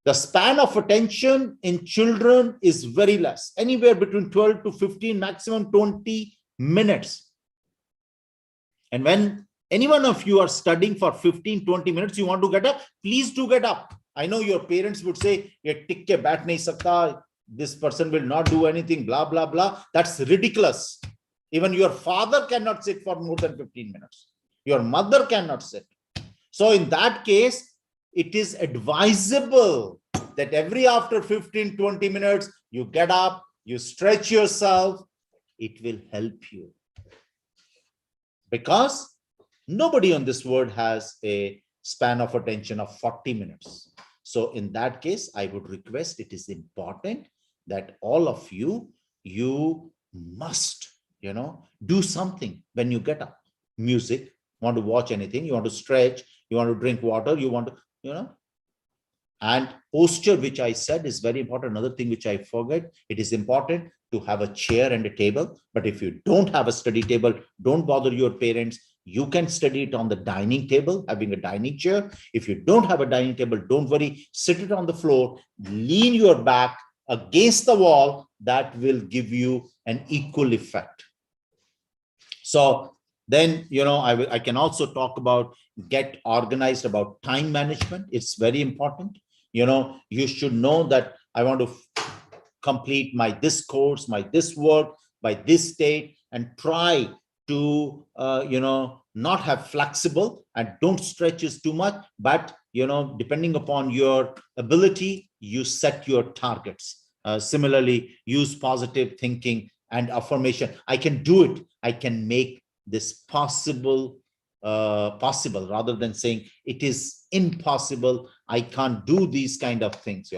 The span of attention in children is very less, anywhere between 12 to 15, maximum 20 minutes. And when any one of you are studying for 15, 20 minutes, you want to get up, please do get up. I know your parents would say, "Ye tik ke baith nahi sakta, this person will not do anything, blah, blah, blah." That's ridiculous. Even your father cannot sit for more than 15 minutes. Your mother cannot sit. So in that case, it is advisable that every after 15, 20 minutes, you get up, you stretch yourself. It will help you. Because nobody on this world has a span of attention of 40 minutes. So in that case, I would request, it is important that all of you must, do something when you get up. Music, want to watch anything, you want to stretch, you want to drink water, you want to, and posture, which I said is very important. Another thing which I forget, it is important to have a chair and a table. But if you don't have a study table, don't bother your parents. You can study it on the dining table, having a dining chair. If you don't have a dining table, don't worry, sit it on the floor, lean your back against the wall. That will give you an equal effect. So then, I can also talk about get organized about time management. It's very important. You should know that I want to complete this course, this work by this date, and try to, not have flexible and don't stretch it too much. But, depending upon your ability, you set your targets. Similarly, use positive thinking and affirmation. I can do it. I can make this possible, rather than saying it is impossible. I can't do these kind of things.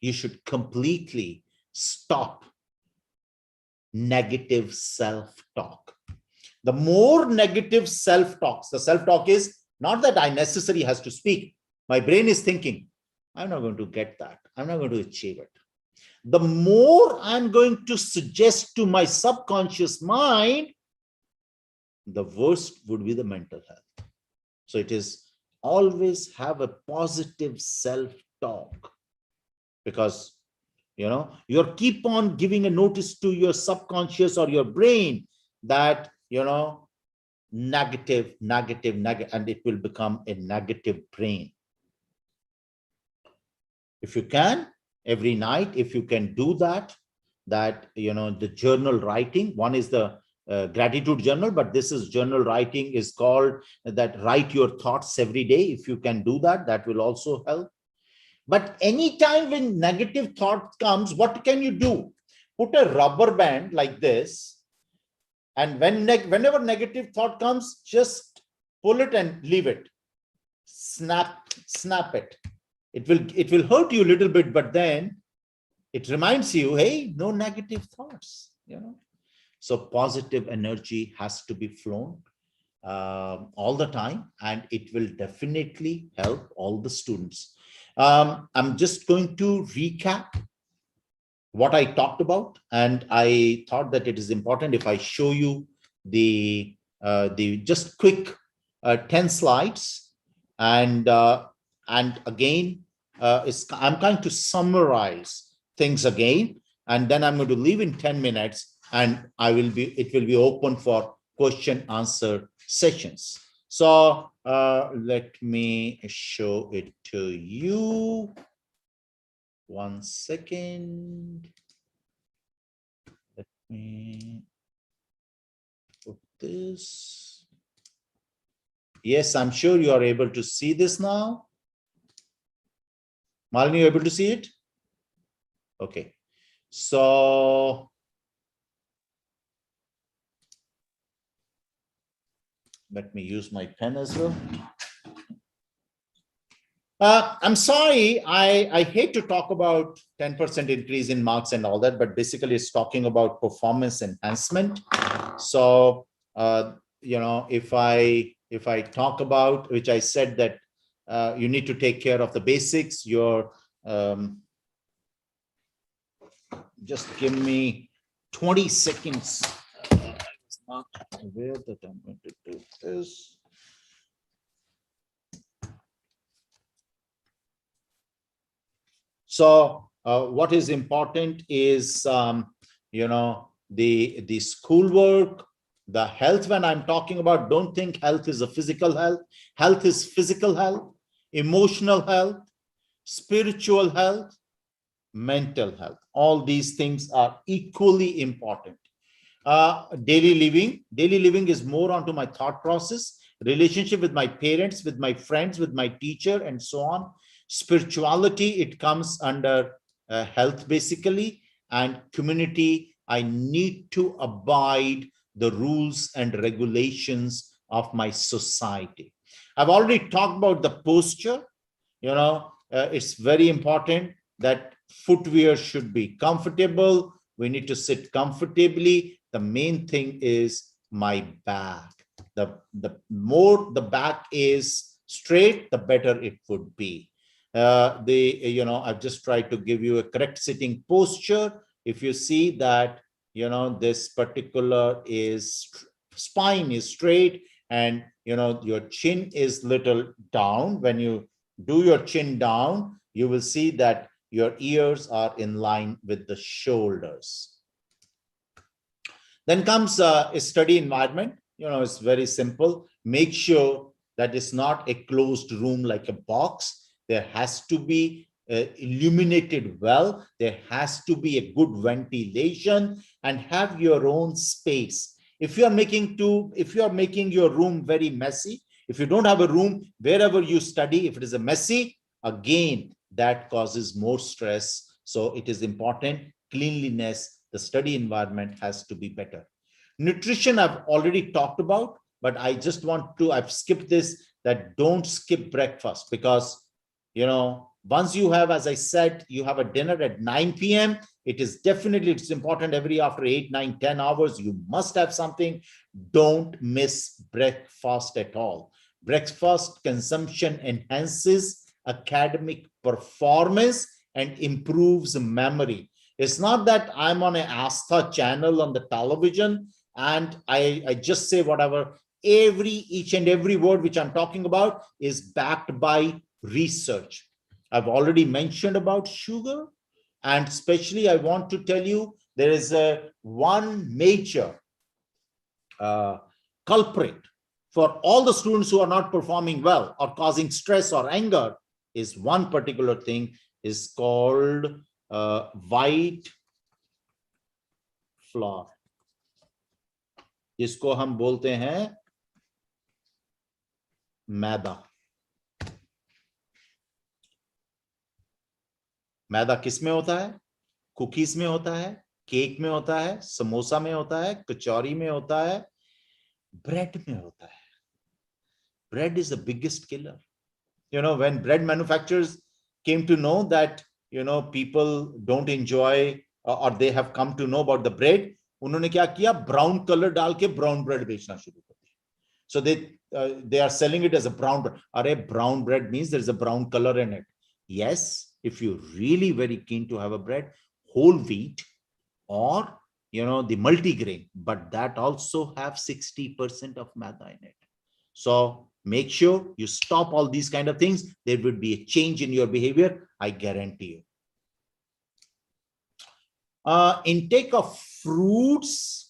You should completely stop negative self-talk. The more negative self-talks, the self-talk is not that I necessarily has to speak. My brain is thinking, I'm not going to get that. I'm not going to achieve it. The more I'm going to suggest to my subconscious mind, the worst would be the mental health. So it is always have a positive self-talk, because you keep on giving a notice to your subconscious or your brain that negative, and it will become a negative brain. If you can, every night, if you can do that, the journal writing, one is the gratitude journal, but this is journal writing is called that, write your thoughts every day. If you can do that, that will also help. But anytime when negative thought comes, what can you do? Put a rubber band like this, and whenever negative thought comes, just pull it and leave it. Snap it. It will hurt you a little bit, but then it reminds you, hey, no negative thoughts. So positive energy has to be flown all the time, and it will definitely help all the students. I'm just going to recap what I talked about, and I thought that it is important if I show you the just quick 10 slides, and again, I'm going to summarize things again, and then I'm going to leave in 10 minutes, and it will be open for question answer sessions. So let me show it to you. 1 second. Let me put this. Yes, I'm sure you are able to see this now. Malini, you able to see it? Okay. So let me use my pen as well. I'm sorry, I hate to talk about 10% increase in marks and all that, but basically it's talking about performance enhancement. So, if I talk about, which I said that you need to take care of the basics, just give me 20 seconds. It's not aware that I'm going to do this. So what is important is, the schoolwork, the health. When I'm talking about, don't think health is a physical health. Health is physical health, emotional health, spiritual health, mental health. All these things are equally important. Daily living is more onto my thought process, relationship with my parents, with my friends, with my teacher, and so on. Spirituality, it comes under health basically, and community. I need to abide the rules and regulations of my society. I've already talked about the posture. It's very important that footwear should be comfortable. We need to sit comfortably. The main thing is my back. The more the back is straight, the better it would be. I've just tried to give you a correct sitting posture. If you see that, this particular is spine is straight, and your chin is little down. When you do your chin down, you will see that your ears are in line with the shoulders. Then comes a study environment. It's very simple. Make sure that it's not a closed room like a box. There has to be illuminated well. There has to be a good ventilation, and have your own space. If you are making your room very messy, if you don't have a room wherever you study, if it is a messy, again, that causes more stress. So it is important. Cleanliness, the study environment has to be better. Nutrition, I've already talked about, but I just want to, I've skipped this, that don't skip breakfast, because, once you have, as I said, you have a dinner at 9 p.m., it's important every after 8, 9, 10 hours, you must have something. Don't miss breakfast at all. Breakfast consumption enhances academic performance and improves memory. It's not that I'm on an Astha channel on the television and I just say whatever. Each and every word which I'm talking about is backed by research. I've already mentioned about sugar, and especially I want to tell you there is one major culprit for all the students who are not performing well or causing stress or anger. Is one particular thing is called white flour, जिसको हम बोलते हैं मैदा. मैदा किस में होता है? Cookies में होता है, केक में होता है, समोसा में होता है, कचौरी में होता है, ब्रेड में होता है. Bread is the biggest killer. When bread manufacturers came to know that people don't enjoy or they have come to know about the bread, उन्होंने क्या किया? ब्राउन कलर डाल के ब्राउन ब्रेड बेचना शुरू कर दिया. So they are selling it as a brown bread. अरे brown bread means there is a brown color in it. Yes, if you're really very keen to have a bread, whole wheat or the multigrain, but that also have 60% of maida in it. So make sure you stop all these kind of things. There would be a change in your behavior, I guarantee you. Intake of fruits,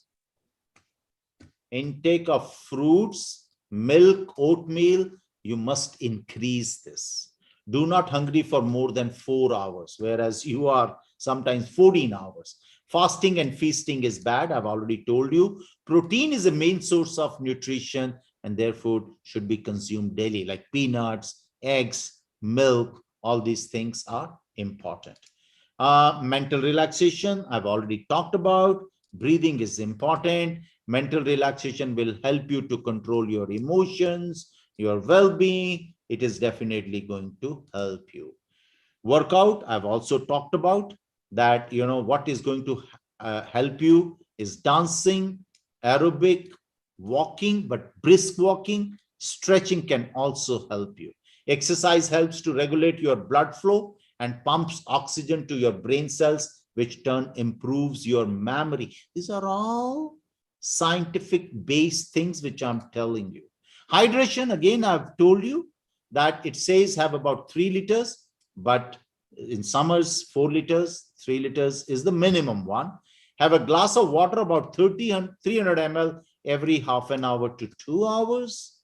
milk, oatmeal, you must increase this. Do not hungry for more than 4 hours, whereas you are sometimes 14 hours. Fasting and feasting is bad. I've already told you. Protein is a main source of nutrition, and therefore should be consumed daily, like peanuts, eggs, milk, All these things are important. Mental relaxation, I've already talked about. Breathing is important. Mental relaxation will help you to control your emotions, your well-being. It is definitely going to help you. Workout, I've also talked about that. What is going to help you is dancing, aerobic, walking, but brisk walking. Stretching can also help you. Exercise helps to regulate your blood flow and pumps oxygen to your brain cells, which turn improves your memory. These are all scientific based things which I'm telling you. Hydration, again, I've told you that it says have about 3 liters, but in summers 4 liters, 3 liters is the minimum one. Have a glass of water about 300 ml every half an hour to 2 hours.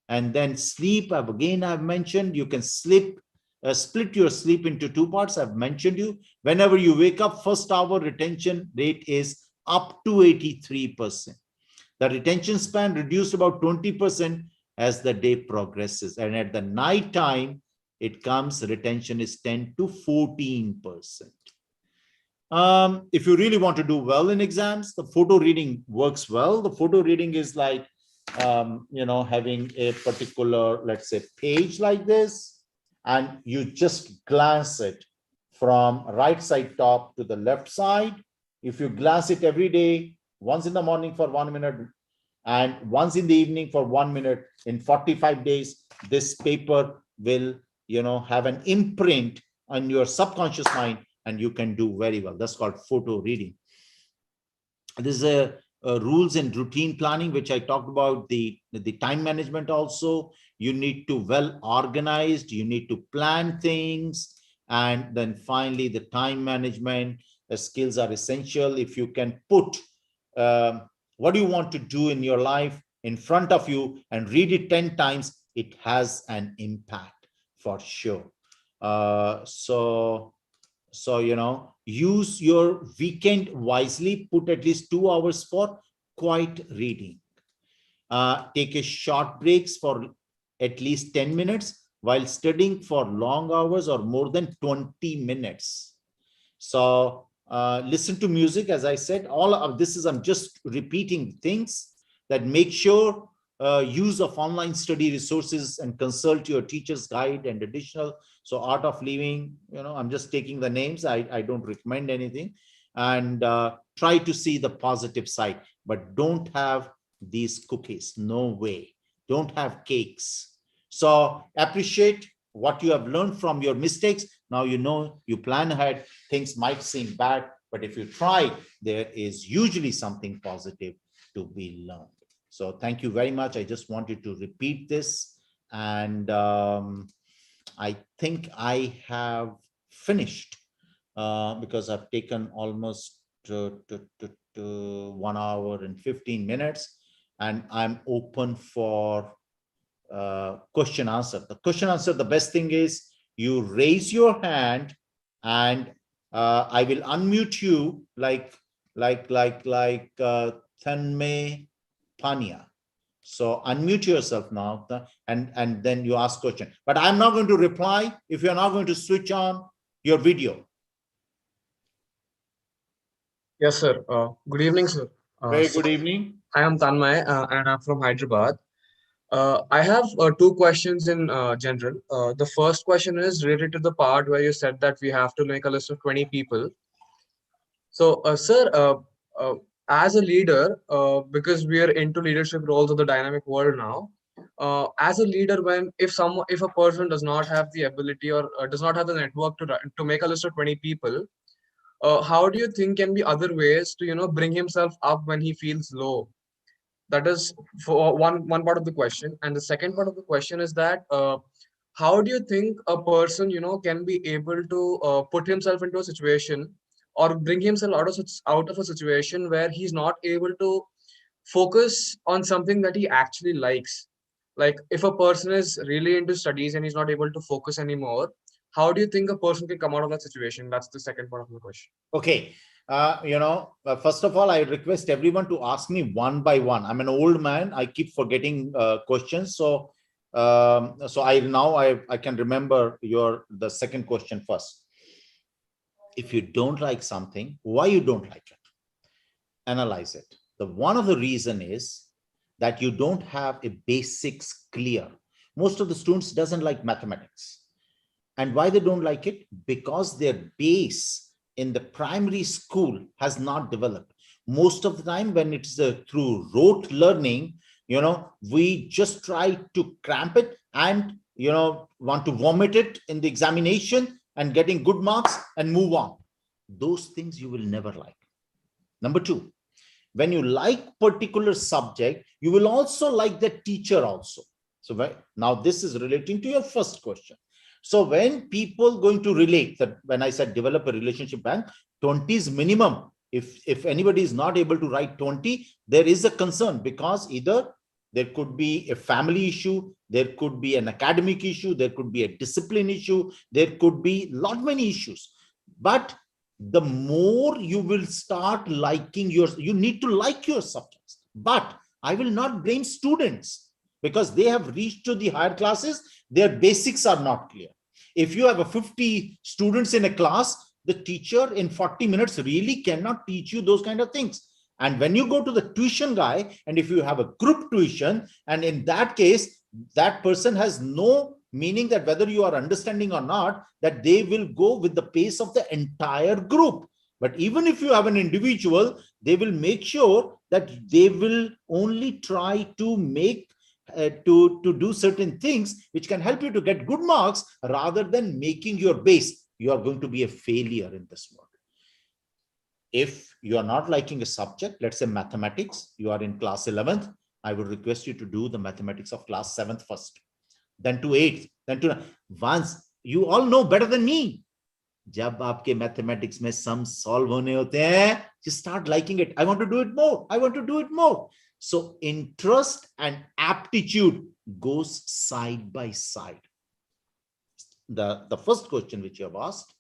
And then sleep, I've mentioned, you can split your sleep into 2 parts. I've mentioned you, whenever you wake up, first hour retention rate is up to 83%. The retention span reduced about 20% as the day progresses. And at the night time, it comes, retention is 10 to 14%. If you really want to do well in exams, the photo reading works well. The photo reading is like, having a particular, let's say, page like this, and you just glance it from right side top to the left side. If you glance it every day, once in the morning for 1 minute and once in the evening for 1 minute, in 45 days, this paper will, have an imprint on your subconscious mind, and you can do very well. That's called photo reading. This is a rules and routine planning, which I talked about, the time management also. You need to well organized, you need to plan things. And then finally, the time management, the skills are essential. If you can put what you want to do in your life in front of you and read it 10 times, it has an impact for sure. So use your weekend wisely. Put at least 2 hours for quiet reading. Take a short breaks for at least 10 minutes while studying for long hours or more than 20 minutes. So listen to music, as I said. All of this is, I'm just repeating things that make sure use of online study resources and consult your teacher's guide and additional. So Art of Living, I'm just taking the names. I don't recommend anything. And try to see the positive side, but don't have these cookies. No way. Don't have cakes. So appreciate what you have learned from your mistakes. Now you plan ahead. Things might seem bad, but if you try, there is usually something positive to be learned. So thank you very much. I just wanted to repeat this. And I think I have finished because I've taken almost 1 hour and 15 minutes. And I'm open for question answer. The question answer, the best thing is you raise your hand and I will unmute you like Thanmay Pania. So unmute yourself now and then you ask question. But I'm not going to reply if you're not going to switch on your video. Yes, sir. Good evening, sir. Very good evening. I am Tanmay and I'm from Hyderabad. I have 2 questions in general. The first question is related to the part where you said that we have to make a list of 20 people. So, sir, as a leader, because we are into leadership roles of the dynamic world now, as a leader, if a person does not have the ability or does not have the network to make a list of 20 people, how do you think can be other ways to bring himself up when he feels low? That is for one part of the question. And the second part of the question is that how do you think a person can be able to put himself into a situation or bring himself out of a situation where he's not able to focus on something that he actually likes? Like if a person is really into studies and he's not able to focus anymore, how do you think a person can come out of that situation? That's the second part of the question. Okay. First of all, I request everyone to ask me one by one. I'm an old man. I keep forgetting questions. So So I can remember the second question first. If you don't like something, why you don't like it? Analyze it. One of the reason is that you don't have a basics clear. Most of the students doesn't like mathematics. And why they don't like it? Because their base in the primary school has not developed. Most of the time when it's through rote learning, we just try to cramp it and, want to vomit it in the examination and getting good marks and move on. Those things you will never like. Number two, when you like particular subject, you will also like the teacher also. So now this is relating to your first question. So when people going to relate, that when I said develop a relationship bank, 20 is minimum. If anybody is not able to write 20, there is a concern, because either there could be a family issue, there could be an academic issue, there could be a discipline issue, there could be lot many issues. But the more you will start liking you need to like your subjects. But I will not blame students, because they have reached to the higher classes, their basics are not clear. If you have a 50 students in a class, the teacher in 40 minutes really cannot teach you those kind of things. And when you go to the tuition guy, and if you have a group tuition, and in that case, that person has no meaning that whether you are understanding or not, that they will go with the pace of the entire group. But even if you have an individual, they will make sure that they will only try to make to do certain things which can help you to get good marks, rather than making your base. You are going to be a failure in this world. If you are not liking a subject, let's say mathematics, you are in class 11th, I would request you to do the mathematics of class 7th first, then to 8th, then to once. You all know better than me. जब आपके mathematics में sum solve होने होते हैं, you start liking it. I want to do it more. I want to do it more. So interest and aptitude goes side by side. The first question which you have asked,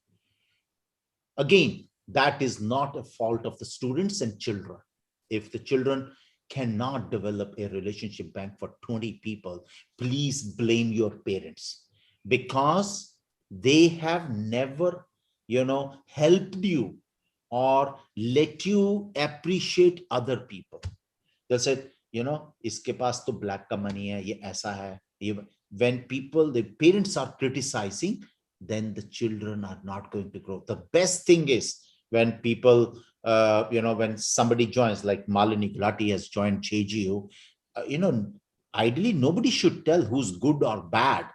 again, that is not a fault of the students and children. If the children cannot develop a relationship bank for 20 people, please blame your parents, because they have never, helped you or let you appreciate other people. They said, iske paas to black ka money hai, ye aisa hai. When the parents are criticizing, then the children are not going to grow. The best thing is when people, when somebody joins, like Malini Gulati has joined JGU, ideally nobody should tell who's good or bad.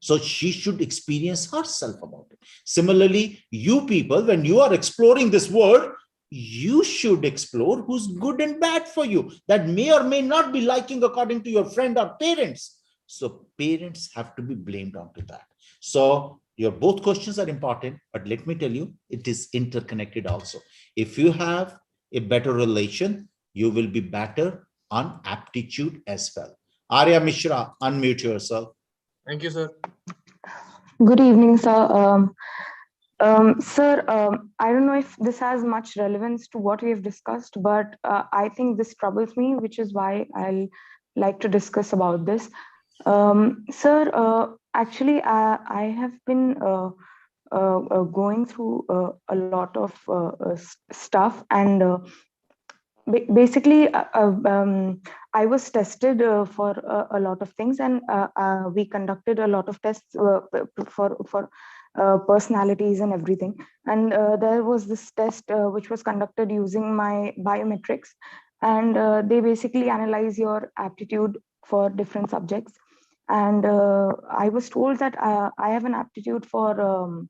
So she should experience herself about it. Similarly, you people, when you are exploring this world, you should explore who's good and bad for you. That may or may not be liking according to your friend or parents. So parents have to be blamed onto that. So your both questions are important, but let me tell you, it is interconnected also. If you have a better relation, you will be better on aptitude as well. Arya Mishra, unmute yourself. Thank you, sir. Good evening, sir. Sir, I don't know if this has much relevance to what we have discussed, but I think this troubles me, which is why I'll like to discuss about this. Sir, actually, I have been going through a lot of stuff, and basically, I was tested for a lot of things, and we conducted a lot of tests for personalities and everything. And there was this test which was conducted using my biometrics, and they basically analyze your aptitude for different subjects. And I was told that I have an aptitude for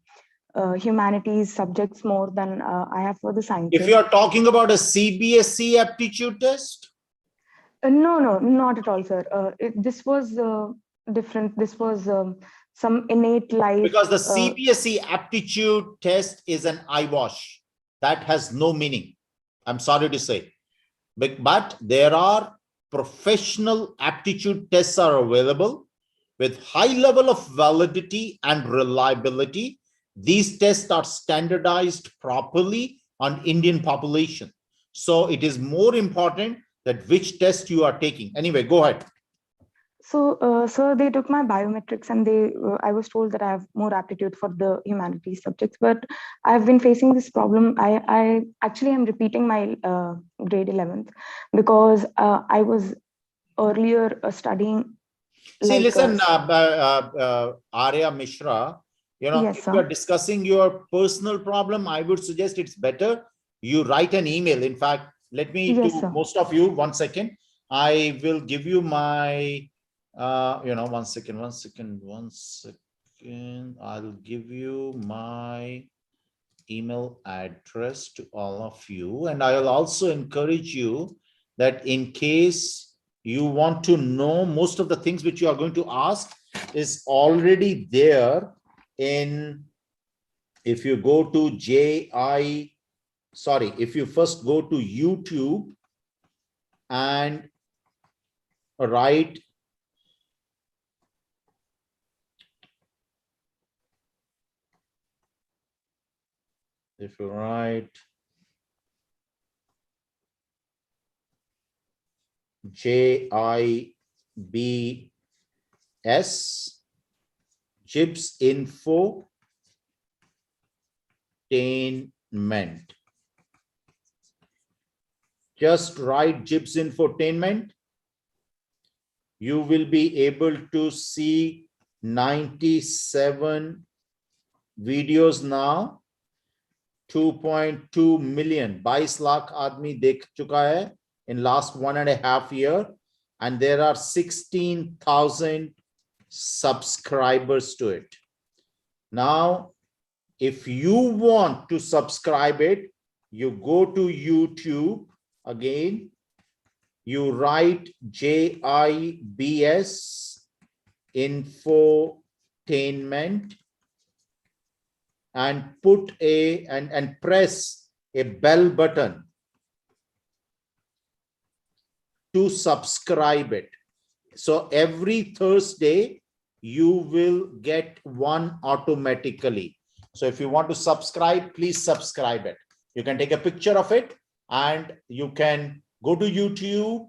humanities subjects more than I have for the sciences. If you are talking about a CBSE aptitude test? No, not at all, sir. This was different. This was some innate life. Because the CBSE aptitude test is an eyewash. That has no meaning. I'm sorry to say. But there are professional aptitude tests are available with high level of validity and reliability. These tests are standardized properly on Indian population. So it is more important that which test you are taking. Anyway, go ahead. So they took my biometrics and I was told that I have more aptitude for the humanities subjects, but I've been facing this problem. I actually am repeating my grade 11th because I was earlier studying See, like, listen, Arya Mishra, yes, if you are sir. discussing your personal problem, I would suggest it's better you write an email. In fact, let me Yes, to sir. most of you, 1 second. I will give you my, 1 second. I'll give you my email address to all of you. And I will also encourage you that in case you want to know, most of the things which you are going to ask is already there in, if you go to if you first go to YouTube and write if you write JIBS Jibs Infotainment. Just write Jibs Infotainment. You will be able to see 97 videos now. 2.2 million, 22 lakh आदमी देख चुका है in last 1.5 years, and there are 16,000 subscribers to it. Now, if you want to subscribe it, you go to YouTube again, you write JIBS Infotainment and put and press a bell button to subscribe it. So every Thursday, you will get one automatically. So if you want to subscribe, please subscribe it. You can take a picture of it and you can go to YouTube.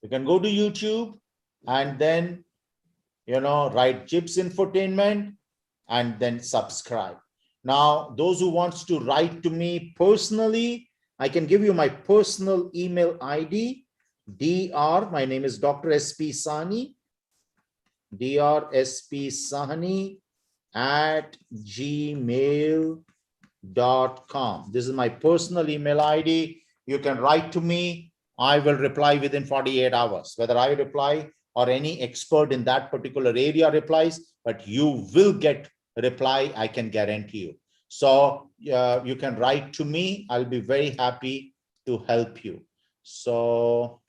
You can go to YouTube and then, write Jibs Infotainment and then subscribe. Now, those who wants to write to me personally, I can give you my personal email ID, Dr. My name is Dr. SP Sahni, Dr. SP Sahni at gmail.com. This is my personal email ID. You can write to me. I will reply within 48 hours, whether I reply or any expert in that particular area replies, but you will get a reply, I can guarantee you. So you can write to me. I'll be very happy to help you. So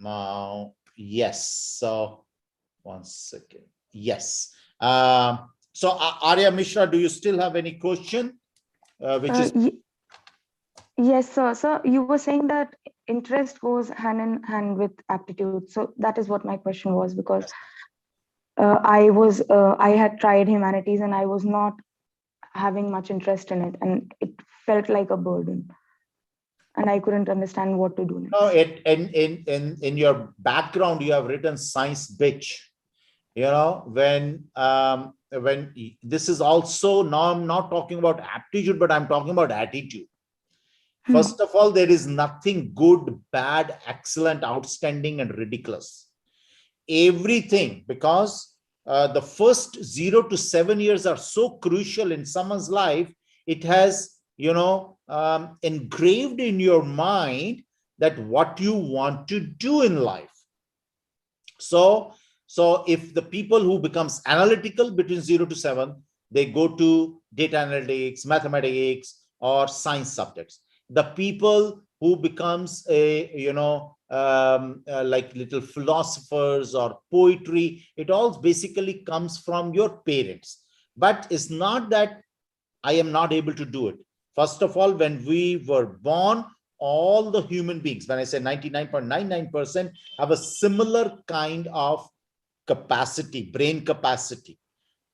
now, yes. So 1 second. Yes. So Arya Mishra, do you still have any question? Yes, sir. So you were saying that interest goes hand in hand with aptitude. So that is what my question was, because I had tried humanities and I was not having much interest in it, and it felt like a burden, and I couldn't understand what to do next. No, in your background, you have written science bitch. When this is also, now I'm not talking about aptitude, but I'm talking about attitude. First of all, there is nothing good, bad, excellent, outstanding, and ridiculous. Everything, because the first 0 to 7 years are so crucial in someone's life. It has, engraved in your mind that what you want to do in life. So if the people who becomes analytical between 0 to 7, they go to data analytics, mathematics, or science subjects. The people who becomes like little philosophers or poetry, it all basically comes from your parents. But it's not that I am not able to do it. First of all, when we were born, all the human beings, when I say 99.99%, have a similar kind of capacity, brain capacity.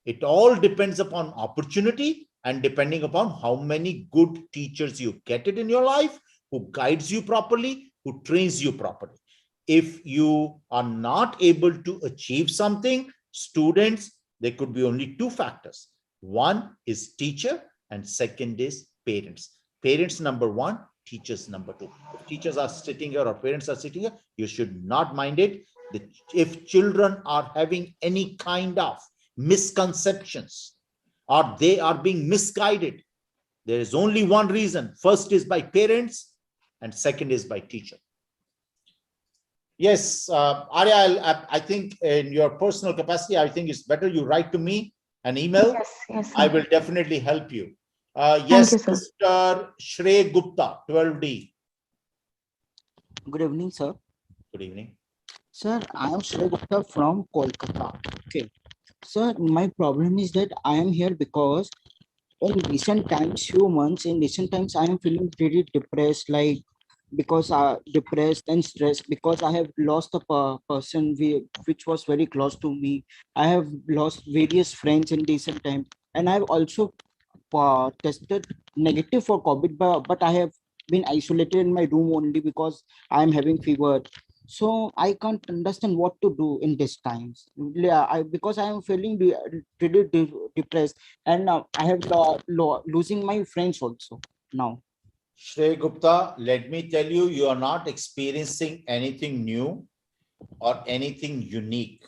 It all depends upon opportunity and depending upon how many good teachers you get it in your life, who guides you properly, who trains you properly. if you are not able to achieve something, students, there could be only two factors. One is teacher and second is parents. Parents number one, teachers number two. If teachers are sitting here or parents are sitting here, you should not mind it. If children are having any kind of misconceptions or they are being misguided, there is only one reason. First is by parents and second is by teacher. Yes, Arya, I think in your personal capacity, I think it's better you write to me an email. Yes, yes, I sir. will definitely help you. Thank Yes, you, sir. Mr. Shrey Gupta, 12D. Good evening, sir. Good evening. Sir, I am Sri Gupta from Kolkata. Okay. Sir, my problem is that I am here because in recent times, few months, in recent times, I am feeling pretty depressed, like because depressed and stressed because I have lost a person which was very close to me. I have lost various friends in recent time, and I've also tested negative for COVID, but I have been isolated in my room only because I'm having fever. So I can't understand what to do in these times. Yeah, because I am feeling pretty depressed, and I have losing my friends also now. Shrey Gupta, let me tell you, you are not experiencing anything new or anything unique.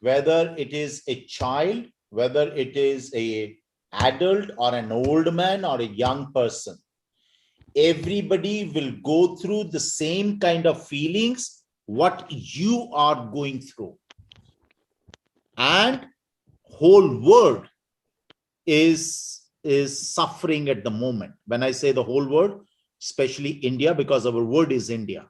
Whether it is a child, whether it is a adult or an old man or a young person, everybody will go through the same kind of feelings what you are going through. And whole world is suffering at the moment. When I say the whole world, especially India, because our word is India.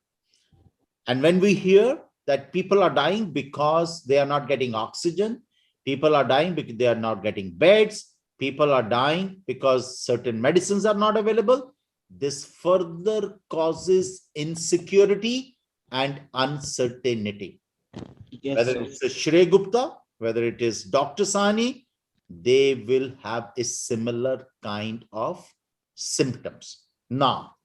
And when we hear that people are dying because they are not getting oxygen, people are dying because they are not getting beds, people are dying because certain medicines are not available, this further causes insecurity and uncertainty. Yes, Whether sir. it's a Shrey Gupta, whether it is Dr. Sani, they will have a similar kind of symptoms. Now,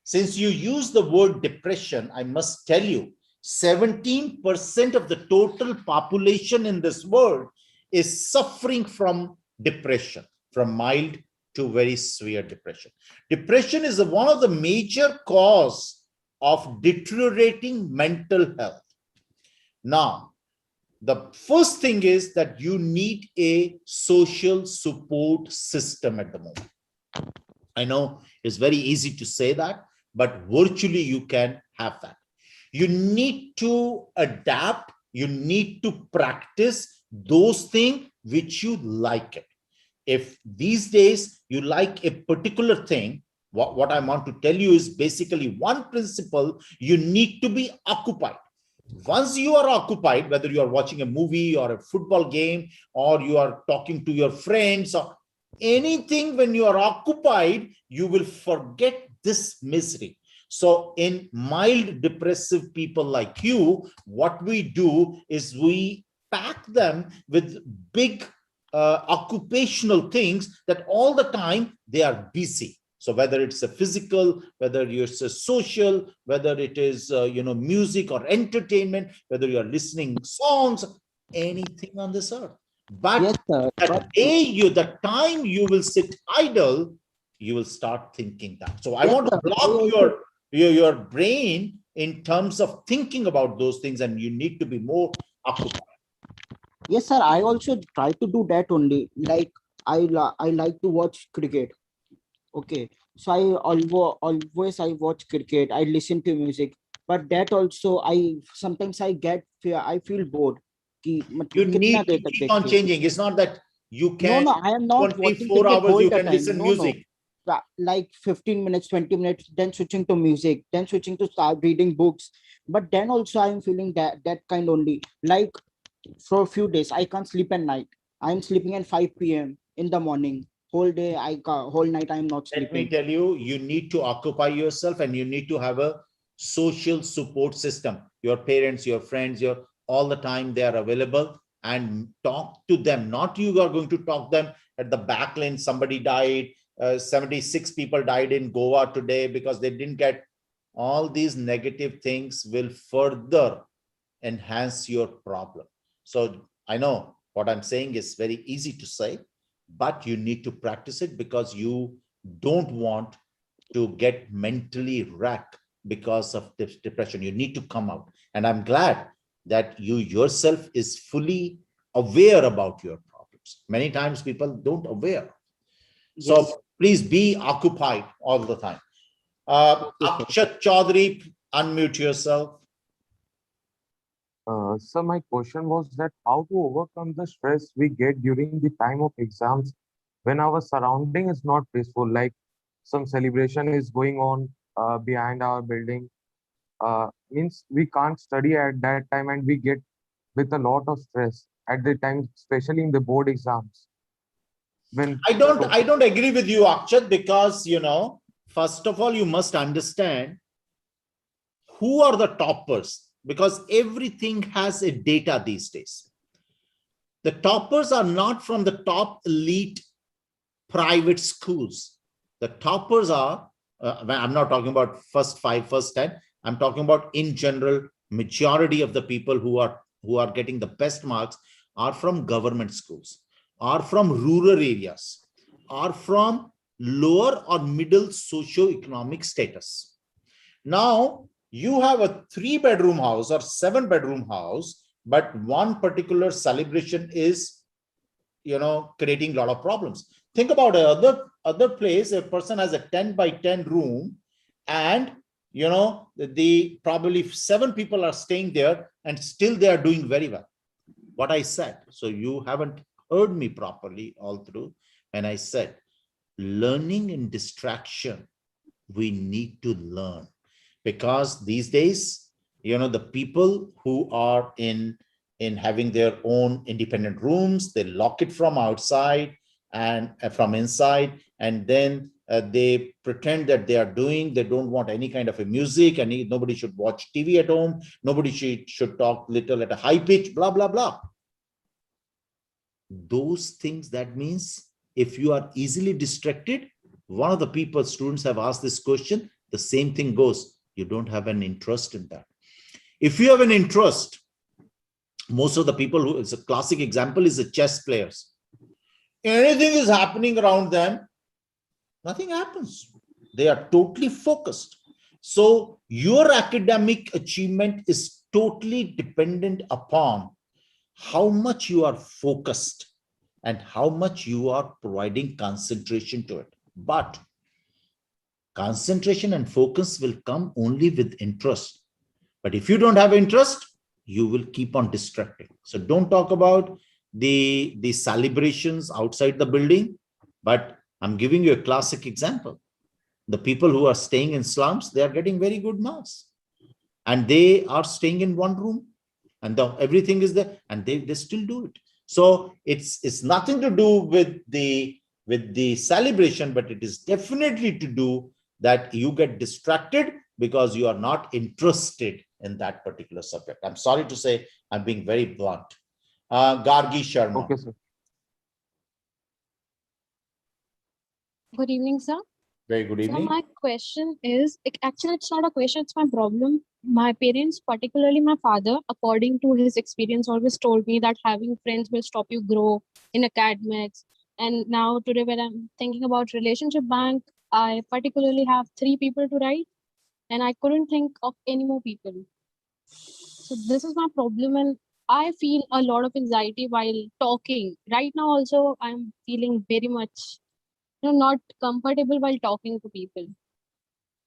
since you use the word depression, I must tell you, 17% of the total population in this world is suffering from depression, from mild to very severe depression. Depression is one of the major cause of deteriorating mental health. Now, the first thing is that you need a social support system at the moment. I know it's very easy to say that, but virtually you can have that. You need to adapt, you need to practice those things which you like it. If these days you like a particular thing, what I want to tell you is basically one principle: you need to be occupied. Once you are occupied, whether you are watching a movie or a football game, or you are talking to your friends or anything, when you are occupied, you will forget this misery. So in mild depressive people like you, what we do is we pack them with big occupational things that all the time they are busy. So whether it's a physical, whether it's a social, whether it is music or entertainment, whether you are listening songs, anything on this earth. But Yes, sir. the time you will sit idle, you will start thinking that. So I Yes, want to sir. block your brain in terms of thinking about those things, and you need to be more occupied. Yes, sir. I also try to do that only. Like I like to watch cricket. Okay, so always I watch cricket. I listen to music, but that also I sometimes I get fear. I feel bored. कि You मतलब कितना need to देर तक keep on देखते. changing. It's not that you No, can no, I am not watching 24 cricket hours whole you the can time. listen No, no. music. Like 15 minutes, 20 minutes, then switching to music, then switching to start reading books. But then also I'm feeling that kind only. Like for a few days, I can't sleep at night. I'm sleeping at 5 p.m. in the morning. Whole day, whole night I'm not Let me sleeping. tell you, you need to occupy yourself and you need to have a social support system. Your parents, your friends, your all the time they are available, and talk to them. Not you are going to talk them at the back lane. Somebody died. 76 people died in Goa today because they didn't get all these negative things will further enhance your problem. So I know what I'm saying is very easy to say, but you need to practice it because you don't want to get mentally wrecked because of this depression. You need to come out. And I'm glad that you yourself is fully aware about your problems. Many times people don't aware. So Yes. please be occupied all the time. Okay, Akshat Chaudhary, unmute yourself. So my question was that how to overcome the stress we get during the time of exams when our surrounding is not peaceful, like some celebration is going on behind our building. Means we can't study at that time and we get with a lot of stress at the time, especially in the board exams. When so I don't agree with you, Akshat, because first of all, you must understand who are the toppers, because everything has a data these days. The toppers are not from the top elite private schools. The toppers are, I'm not talking about first 5, first 10. I'm talking about in general, majority of the people who are getting the best marks are from government schools, are from rural areas, are from lower or middle socio-economic status. Now, you have a 3-bedroom house or 7-bedroom house, but one particular celebration is, creating a lot of problems. Think about other place, a person has a 10 by 10 room, and the probably 7 people are staying there and still they are doing very well. What I said, so you haven't heard me properly all through, and I said learning and distraction, we need to learn, because these days, the people who are in having their own independent rooms, they lock it from outside and from inside, and then they pretend that they don't want any kind of a music, and nobody should watch TV at home, nobody should talk little at a high pitch, blah blah blah. Those things, that means if you are easily distracted, one of the students have asked this question, the same thing goes, you don't have an interest in that. If you have an interest, most of the people who, it's a classic example, is the chess players. Anything is happening around them, nothing happens. They are totally focused. So your academic achievement is totally dependent upon how much you are focused and how much you are providing concentration to it. But concentration and focus will come only with interest. But if you don't have interest, you will keep on distracting. So don't talk about the celebrations outside the building, but I'm giving you a classic example. The people who are staying in slums, they are getting very good marks, and they are staying in one room, and everything is there, and they still do it. So it's nothing to do with the celebration, but it is definitely to do that you get distracted because you are not interested in that particular subject. I'm sorry to say, I'm being very blunt. Gargi Sharma. okay, sir. Good evening, sir. Very good So evening. my question is, actually, it's not a question, it's my problem. My parents, particularly my father, according to his experience, always told me that having friends will stop you grow in academics. And now today, when I'm thinking about relationship bank, I particularly have 3 people to write, and I couldn't think of any more people. So this is my problem, and I feel a lot of anxiety while talking. Right now, also, I'm feeling very much not comfortable while talking to people.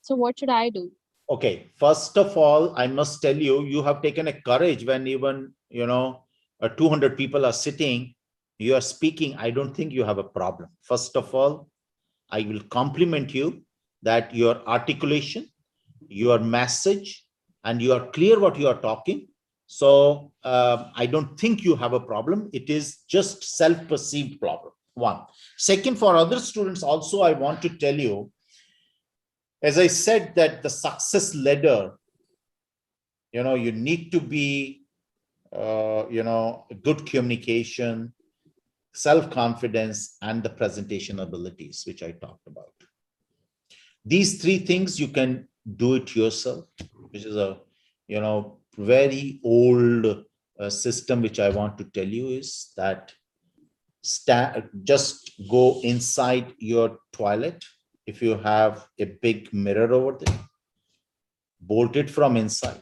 So what should I do? Okay, first of all, I must tell you, you have taken a courage when even 200 people are sitting, you are speaking. I don't think you have a problem. First of all, I will compliment you that your articulation, your message, and you are clear what you are talking. So I don't think you have a problem. It is just self-perceived problem. One. Second, for other students also, I want to tell you, as I said, that the success ladder, you need to be, good communication, self-confidence, and the presentation abilities, which I talked about. These 3 things you can do it yourself, which is a, very old system, which I want to tell you is that just go inside your toilet. If you have a big mirror over there, bolt it from inside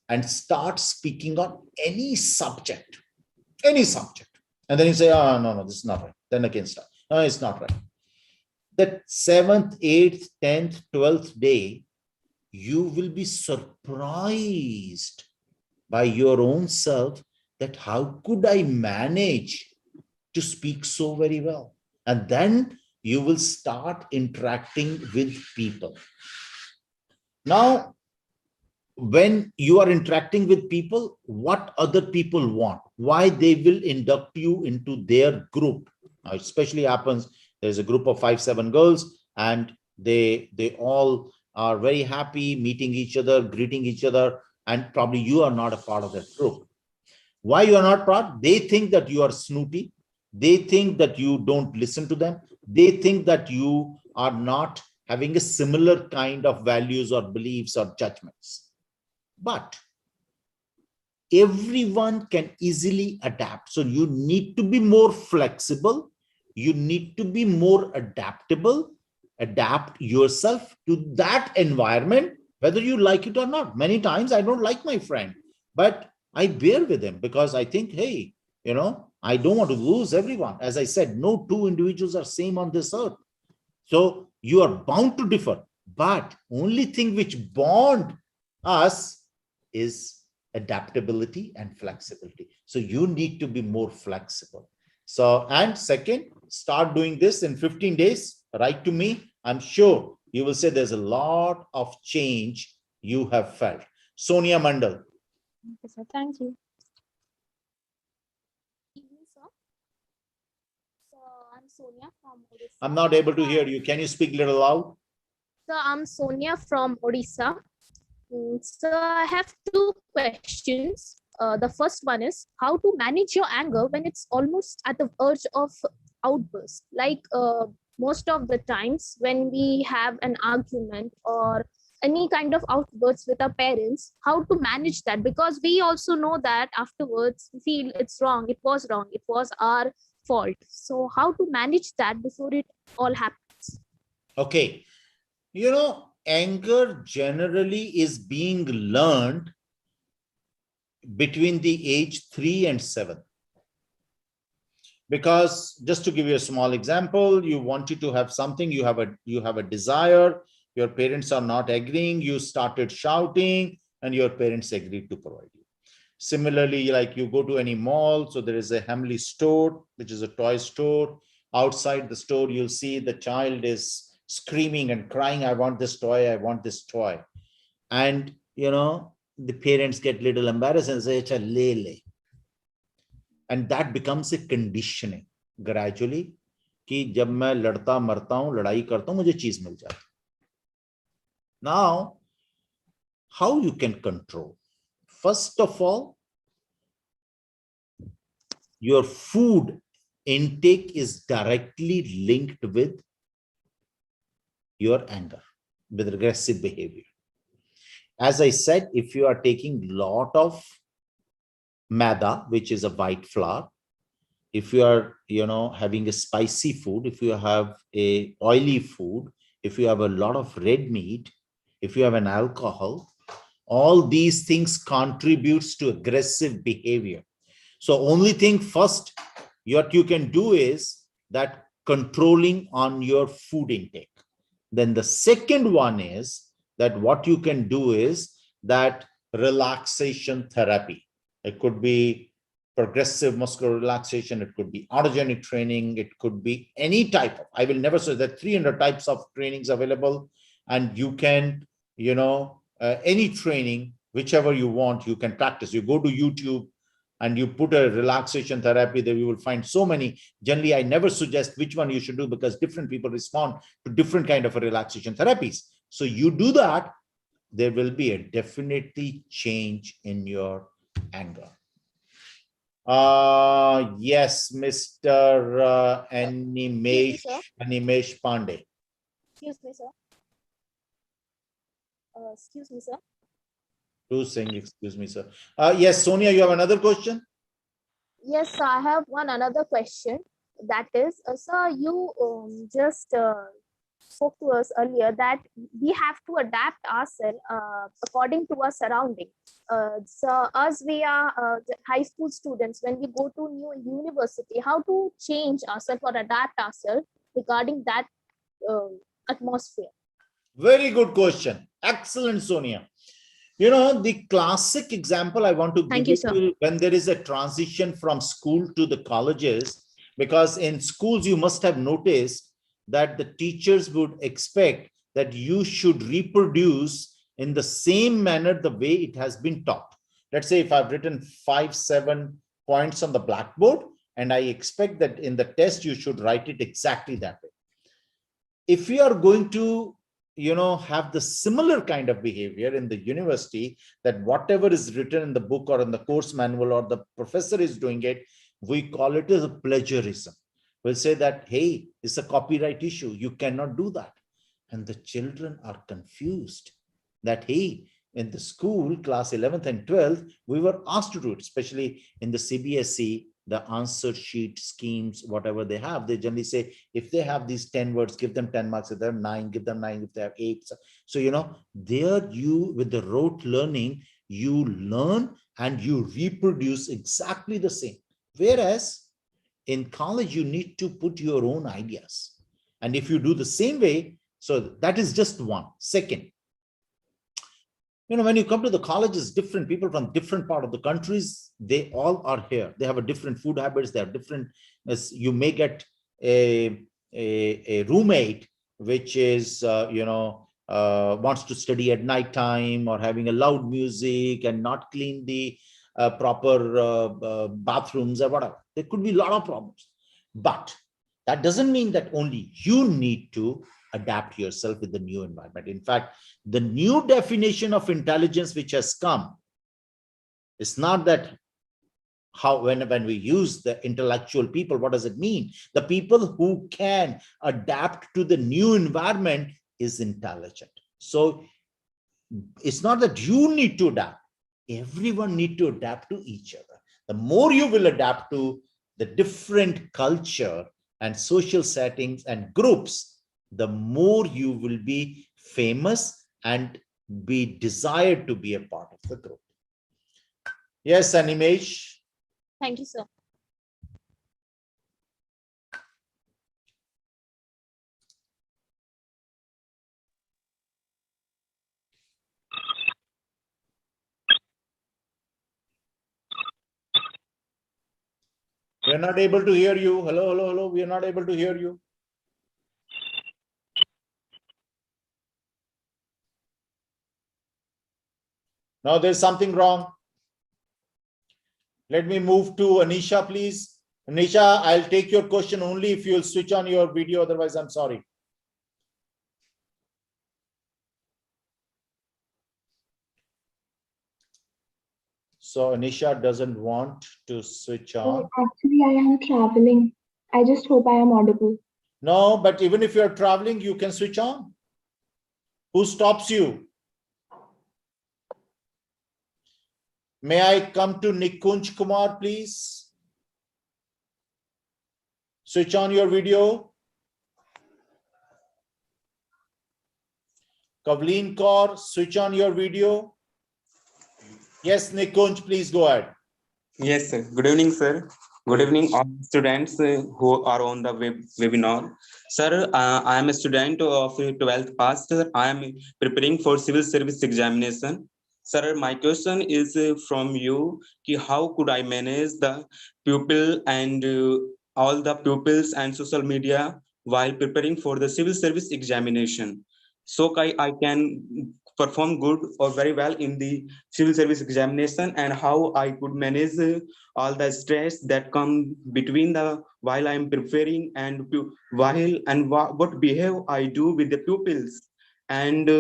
and start speaking on any subject. And then you say, oh, no, this is not right. Then again start. No, it's not right. That 7th, 8th, 10th, 12th day, you will be surprised by your own self that how could I manage to speak so very well? And then you will start interacting with people. Now, when you are interacting with people, what other people want, why they will induct you into their group. Now, especially happens, there's a group of 5-7 girls, and they all are very happy meeting each other, greeting each other, and probably you are not a part of that group. Why you are not part? They think that you are snooty. They think that you don't listen to them. They think that you are not having a similar kind of values or beliefs or judgments. But everyone can easily adapt. So you need to be more flexible. You need to be more adaptable. Adapt yourself to that environment, whether you like it or not. Many times I don't like my friend, but I bear with him because I think, hey, I don't want to lose everyone. As I said, no two individuals are same on this earth. So you are bound to differ. But only thing which bond us is adaptability and flexibility. So you need to be more flexible. So, and second, start doing this in 15 days. Write to me. I'm sure you will say there's a lot of change you have felt. Sonia Mandal. Okay, sir. Thank you. Evening, sir. So I'm Sonia from Odisha. I'm not able to hear you. Can you speak a little loud? So I'm Sonia from Odisha. So I have two questions. The first one is how to manage your anger when it's almost at the verge of outburst. Like most of the times when we have an argument or any kind of outbursts with our parents, how to manage that, because we also know that afterwards we feel it's wrong, it was our fault. So how to manage that before it all happens? Okay. Anger generally is being learned between the age 3 and 7. Because just to give you a small example, you wanted to have something, you have a desire, your parents are not agreeing, you started shouting, and your parents agreed to provide you. Similarly, like you go to any mall, so there is a Hamley store, which is a toy store. Outside the store, you'll see the child is screaming and crying, I want this toy, I want this toy. And, the parents get little embarrassed and say, "Acha, le." And that becomes a conditioning gradually, कि जब मैं लड़ता मरता हूं, लड़ाई करता हूं, मुझे चीज मिल जाती. Now, how you can control? First of all, your food intake is directly linked with your anger, with aggressive behavior. As I said, if you are taking a lot of maida, which is a white flour, if you are, having a spicy food, if you have a oily food, if you have a lot of red meat, if you have an alcohol, all these things contributes to aggressive behavior. So only thing first, what you can do is that controlling on your food intake. Then the second one is that what you can do is that relaxation therapy. It could be progressive muscular relaxation, it could be autogenic training, it could be any type of, I will never say that 300 types of trainings available, and you can, any training, whichever you want, you can practice. You go to YouTube and you put a relaxation therapy, there you will find so many. Generally, I never suggest which one you should do because different people respond to different kind of relaxation therapies. So you do that, there will be a definitely change in your anger. Yes, Mr. Animesh Pandey. Excuse me, sir. Excuse me, sir. Who's saying, excuse me, sir? Yes, Sonia, you have another question? Yes, I have one another question. That is, sir, you just spoke to us earlier that we have to adapt ourselves according to our surrounding. So, as we are the high school students, when we go to new university, how to change ourselves or adapt ourselves regarding that atmosphere? Very good question. Excellent, Sonia. You know, the classic example I want to Thank give you, sir. you when there is a transition from school to the colleges, because in schools you must have noticed that the teachers would expect that you should reproduce in the same manner the way it has been taught. Let's say if I've written 5-7 points on the blackboard, and I expect that in the test you should write it exactly that way. If you are going to have the similar kind of behavior in the university, that whatever is written in the book or in the course manual or the professor is doing it, we call it as a plagiarism. We'll say that, hey, it's a copyright issue, you cannot do that. And the children are confused that, hey, in the school class 11th and 12th we were asked to do it, especially in the CBSE, the answer sheet schemes, whatever they have, they generally say if they have these 10 words, give them 10 marks. If they have 9, give them 9. If they have 8. So, there you, with the rote learning, you learn and you reproduce exactly the same. Whereas in college, you need to put your own ideas. And if you do the same way, so that is just one. Second, when you come to the colleges, different people from different part of the countries, they all are here. They have a different food habits. They have different, as you may get a roommate, which is, wants to study at night time or having a loud music and not clean the proper bathrooms or whatever. There could be a lot of problems. But that doesn't mean that only you need to adapt yourself with the new environment. In fact, the new definition of intelligence which has come is not that how when we use the intellectual people, what does it mean? The people who can adapt to the new environment is intelligent. So it's not that you need to adapt. Everyone need to adapt to each other. The more you will adapt to the different culture and social settings and groups, the more you will be famous and be desired to be a part of the group. Yes, Animesh. Thank you, sir. We are not able to hear you. Hello, hello, hello. We are not able to hear you. Now there's something wrong. Let me move to Anisha, please. Anisha, I'll take your question only if you'll switch on your video. Otherwise, I'm sorry. So Anisha doesn't want to switch on. Actually, I am traveling. I just hope I am audible. No, but even if you're traveling, you can switch on. Who stops you? May I come to Nikunj Kumar, please? Switch on your video. Kavleen Kaur, switch on your video. Yes, Nikunj, please go ahead. Yes, sir. Good evening, sir. Good evening, all students who are on the webinar. Sir, I am a student of 12th pass. Sir, I am preparing for civil service examination. Sir, my question is from you, how could I manage the pupil and all the pupils and social media while preparing for the civil service examination? So I can perform good or very well in the civil service examination, and how I could manage all the stress that come between the while I'm preparing and what behave I do with the pupils and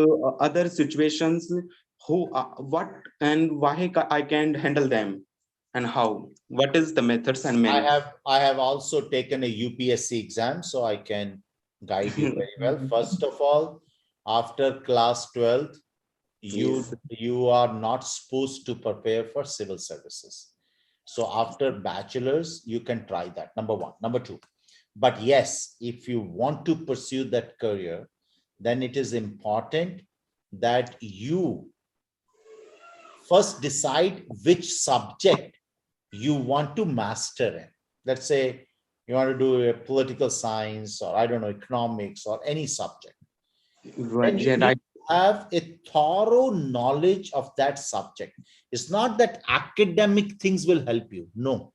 other situations, who what and why I can handle them, and how, what is the methods and manage. I have also taken a UPSC exam, so I can guide you very well. First of all, after class 12th, you are not supposed to prepare for civil services. So after bachelor's, you can try that, number one. Number two, but yes, if you want to pursue that career, then it is important that you first decide which subject you want to master in. Let's say you want to do a political science, or I don't know, economics, or any subject. Right, Then you yeah, need right. to have a thorough knowledge of that subject. It's not that academic things will help you. No,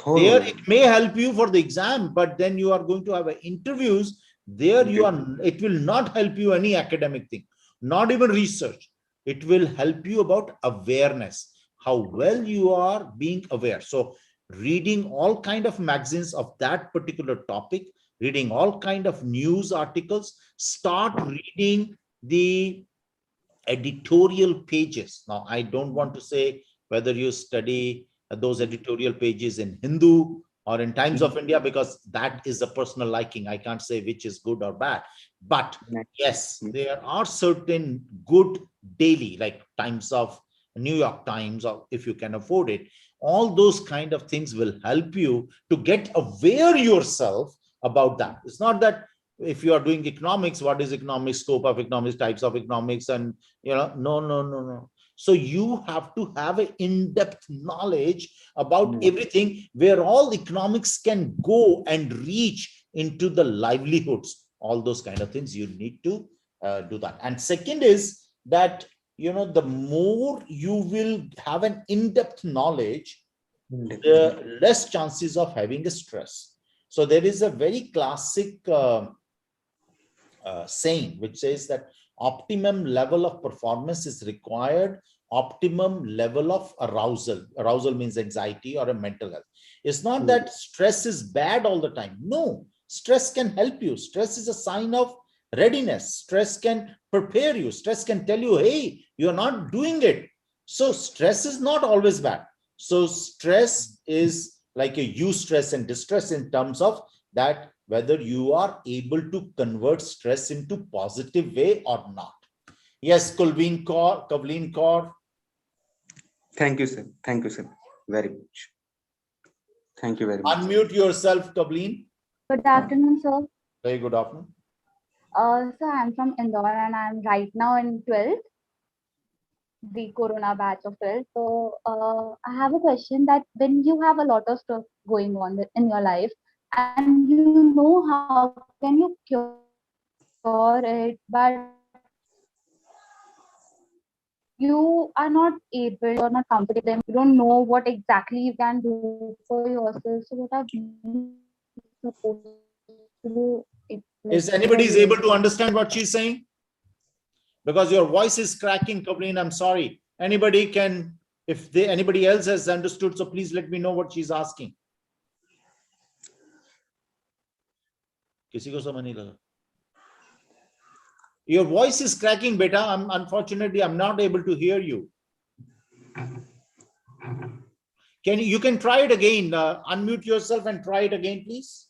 there Oh, it may help you for the exam, but then you are going to have interviews. There you are, it will not help you any academic thing, not even research. It will help you about awareness, how well you are being aware. So reading all kind of magazines of that particular topic, reading all kind of news articles, start reading the editorial pages. Now, I don't want to say whether you study those editorial pages in Hindu or in Times of India, because that is a personal liking. I can't say which is good or bad. But yes, there are certain good daily, like Times of New York Times, or if you can afford it, all those kind of things will help you to get aware yourself about that. It's not that if you are doing economics, what is economics, scope of economics, types of economics, and no. So you have to have an in-depth knowledge about everything, where all economics can go and reach into the livelihoods, all those kind of things. You need to do that. And second is that, the more you will have an in-depth knowledge, the less chances of having a stress. So there is a very classic saying which says that optimum level of performance is required, optimum level of arousal means anxiety or a mental health. It's not that stress is bad all the time. No, stress can help you. Stress is a sign of readiness. Stress can prepare you. Stress can tell you, hey, you're not doing it. So stress is not always bad. So stress is like a eustress and distress, in terms of that whether you are able to convert stress into positive way or not. Yes, Kavleen Kaur. thank you, sir. Thank you, sir. Very much. Thank you very much. Unmute yourself, Kavleen. Good afternoon, sir. Very good afternoon. So I'm from Indore and I'm right now in 12th, the Corona batch of 12th. So I have a question that when you have a lot of stuff going on in your life and you know how can you cure it, but you are not able, you're not comfortable, you don't know what exactly you can do for yourself. So what are we supposed to do? Is anybody is able to understand what she's saying? Because your voice is cracking, Kavleen. I'm sorry. Anybody can, if anybody else has understood, so please let me know what she's asking. किसी को समझ नहीं लगा. Your voice is cracking, beta. Unfortunately, I'm not able to hear you. You can try it again. Unmute yourself and try it again, please.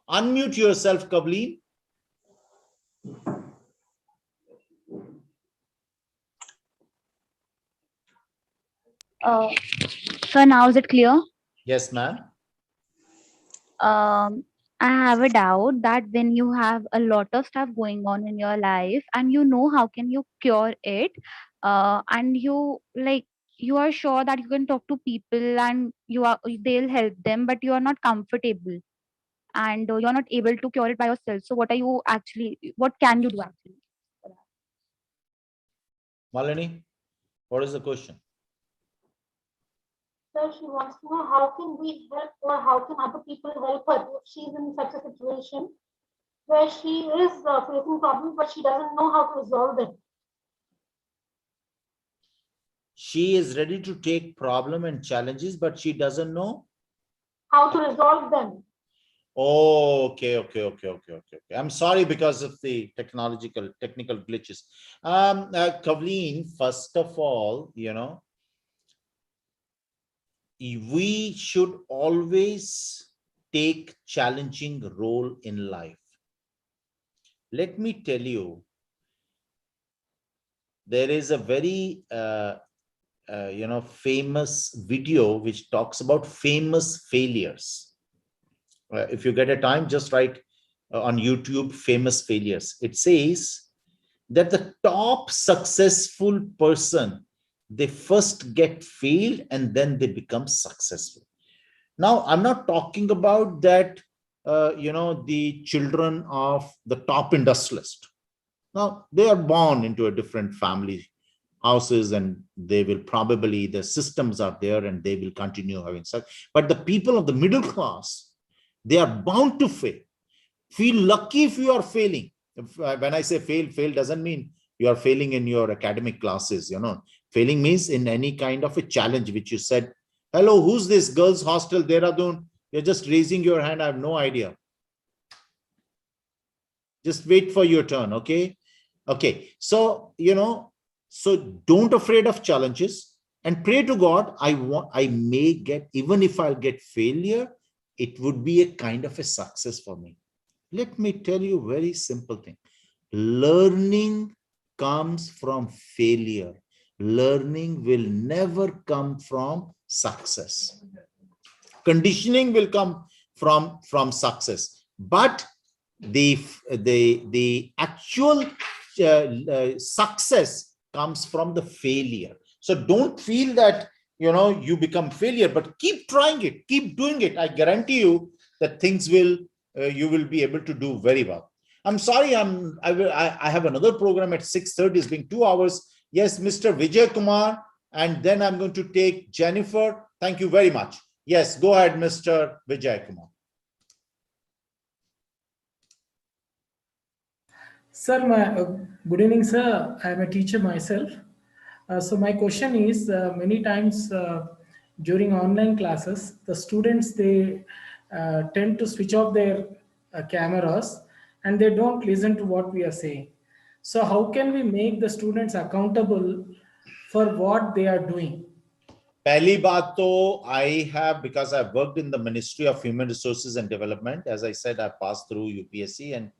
Unmute yourself, Kavleen. So now is it clear? Yes, ma'am. I have a doubt that when you have a lot of stuff going on in your life and you know how can you cure it, and you like you are sure that you can talk to people and they'll help them, but you are not comfortable and you're not able to cure it by yourself. So what can you do actually? Malini, what is the question? So she wants to know how can we help, or how can other people help her if she's in such a situation where she is facing problems, but she doesn't know how to resolve them. She is ready to take problem and challenges, but she doesn't know how to resolve them. Oh, okay. I'm sorry because of the technical glitches. Kavleen, first of all, we should always take challenging role in life. let me tell you, there is a very famous video which talks about famous failures. If you get a time, just write on YouTube famous failures. It says that the top successful person, they first get failed and then they become successful. Now, I'm not talking about that, the children of the top industrialist. Now, they are born into a different family houses, and they will probably, the systems are there and they will continue having such. But the people of the middle class, they are bound to fail. Feel lucky if you are failing. When I say fail doesn't mean you are failing in your academic classes. Failing means in any kind of a challenge which you said, hello, who's this girls hostel Dehradun? You're just raising your hand. I have no idea. Just wait for your turn. Okay. So, so don't afraid of challenges and pray to God. I may get, even if I'll get failure, it would be a kind of a success for me. Let me tell you a very simple thing. Learning comes from failure. Learning will never come from success. Conditioning will come from success, but the actual success comes from the failure. So don't feel that you become failure, but keep trying it, keep doing it. I guarantee you that things will you will be able to do very well. I'm sorry, I have another program at 6:30. It's been 2 hours. Yes, Mr. Vijay Kumar, and then I'm going to take Jennifer. Thank you very much. Yes, go ahead, Mr. Vijay Kumar. Sir, good evening, sir. I am a teacher myself. So my question is, many times during online classes, the students, they tend to switch off their cameras and they don't listen to what we are saying. So how can we make the students accountable for what they are doing? Pehli baat to, I have, because I've worked in the Ministry of Human Resources and Development. As I said, I passed through UPSC and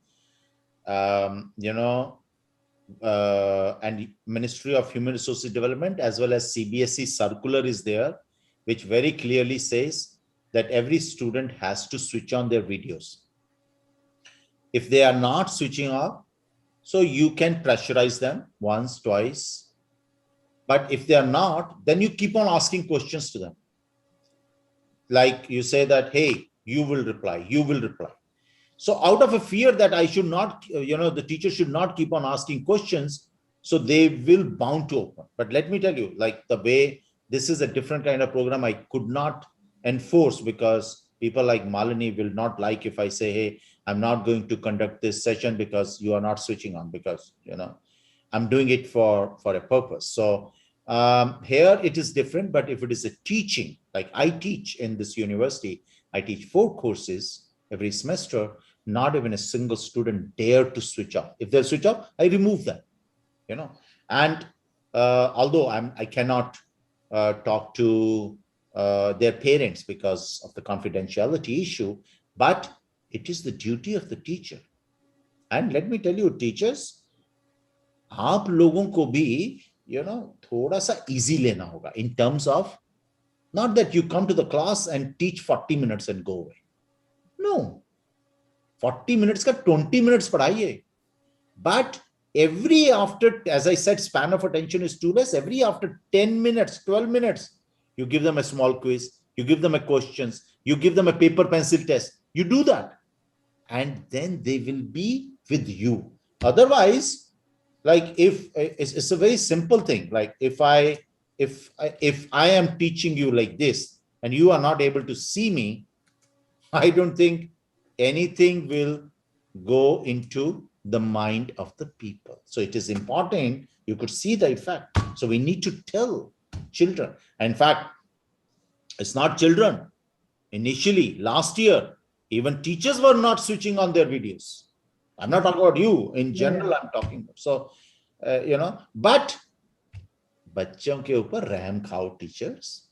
and Ministry of Human Resources Development, as well as CBSE circular is there, which very clearly says that every student has to switch on their videos. If they are not switching off, so you can pressurize them once, twice. But if they are not, then you keep on asking questions to them. Like you say that, hey, you will reply, you will reply. So out of a fear that I should not, the teacher should not keep on asking questions, so they will bound to open. But let me tell you, like the way this is a different kind of program, I could not enforce, because people like Malini will not like if I say, hey, I'm not going to conduct this session because you are not switching on, because, I'm doing it for a purpose. So here it is different, but if it is a teaching, like I teach in this university, I teach 4 courses every semester. Not even a single student dare to switch off. If they switch off, I remove them, and although I cannot talk to their parents because of the confidentiality issue, but it is the duty of the teacher. And let me tell you, teachers, आप लोगों को भी, थोड़ा सा easy लेना होगा in terms of not that you come to the class and teach 40 minutes and go away. No. 40 minutes ka 20 minutes padhaiye. But every after, as I said, span of attention is too less. Every after 10 minutes, 12 minutes, you give them a small quiz, you give them a questions, you give them a paper pencil test. You do that. And then they will be with you. Otherwise, like if it's a very simple thing. Like if I am teaching you like this and you are not able to see me, I don't think anything will go into the mind of the people. So it is important you could see the effect. So we need to tell children. In fact, it's not children. Initially, last year, even teachers were not switching on their videos. I'm not talking about you. In general, I'm talking about. So, but बच्चों के ऊपर रहम खाओ teachers.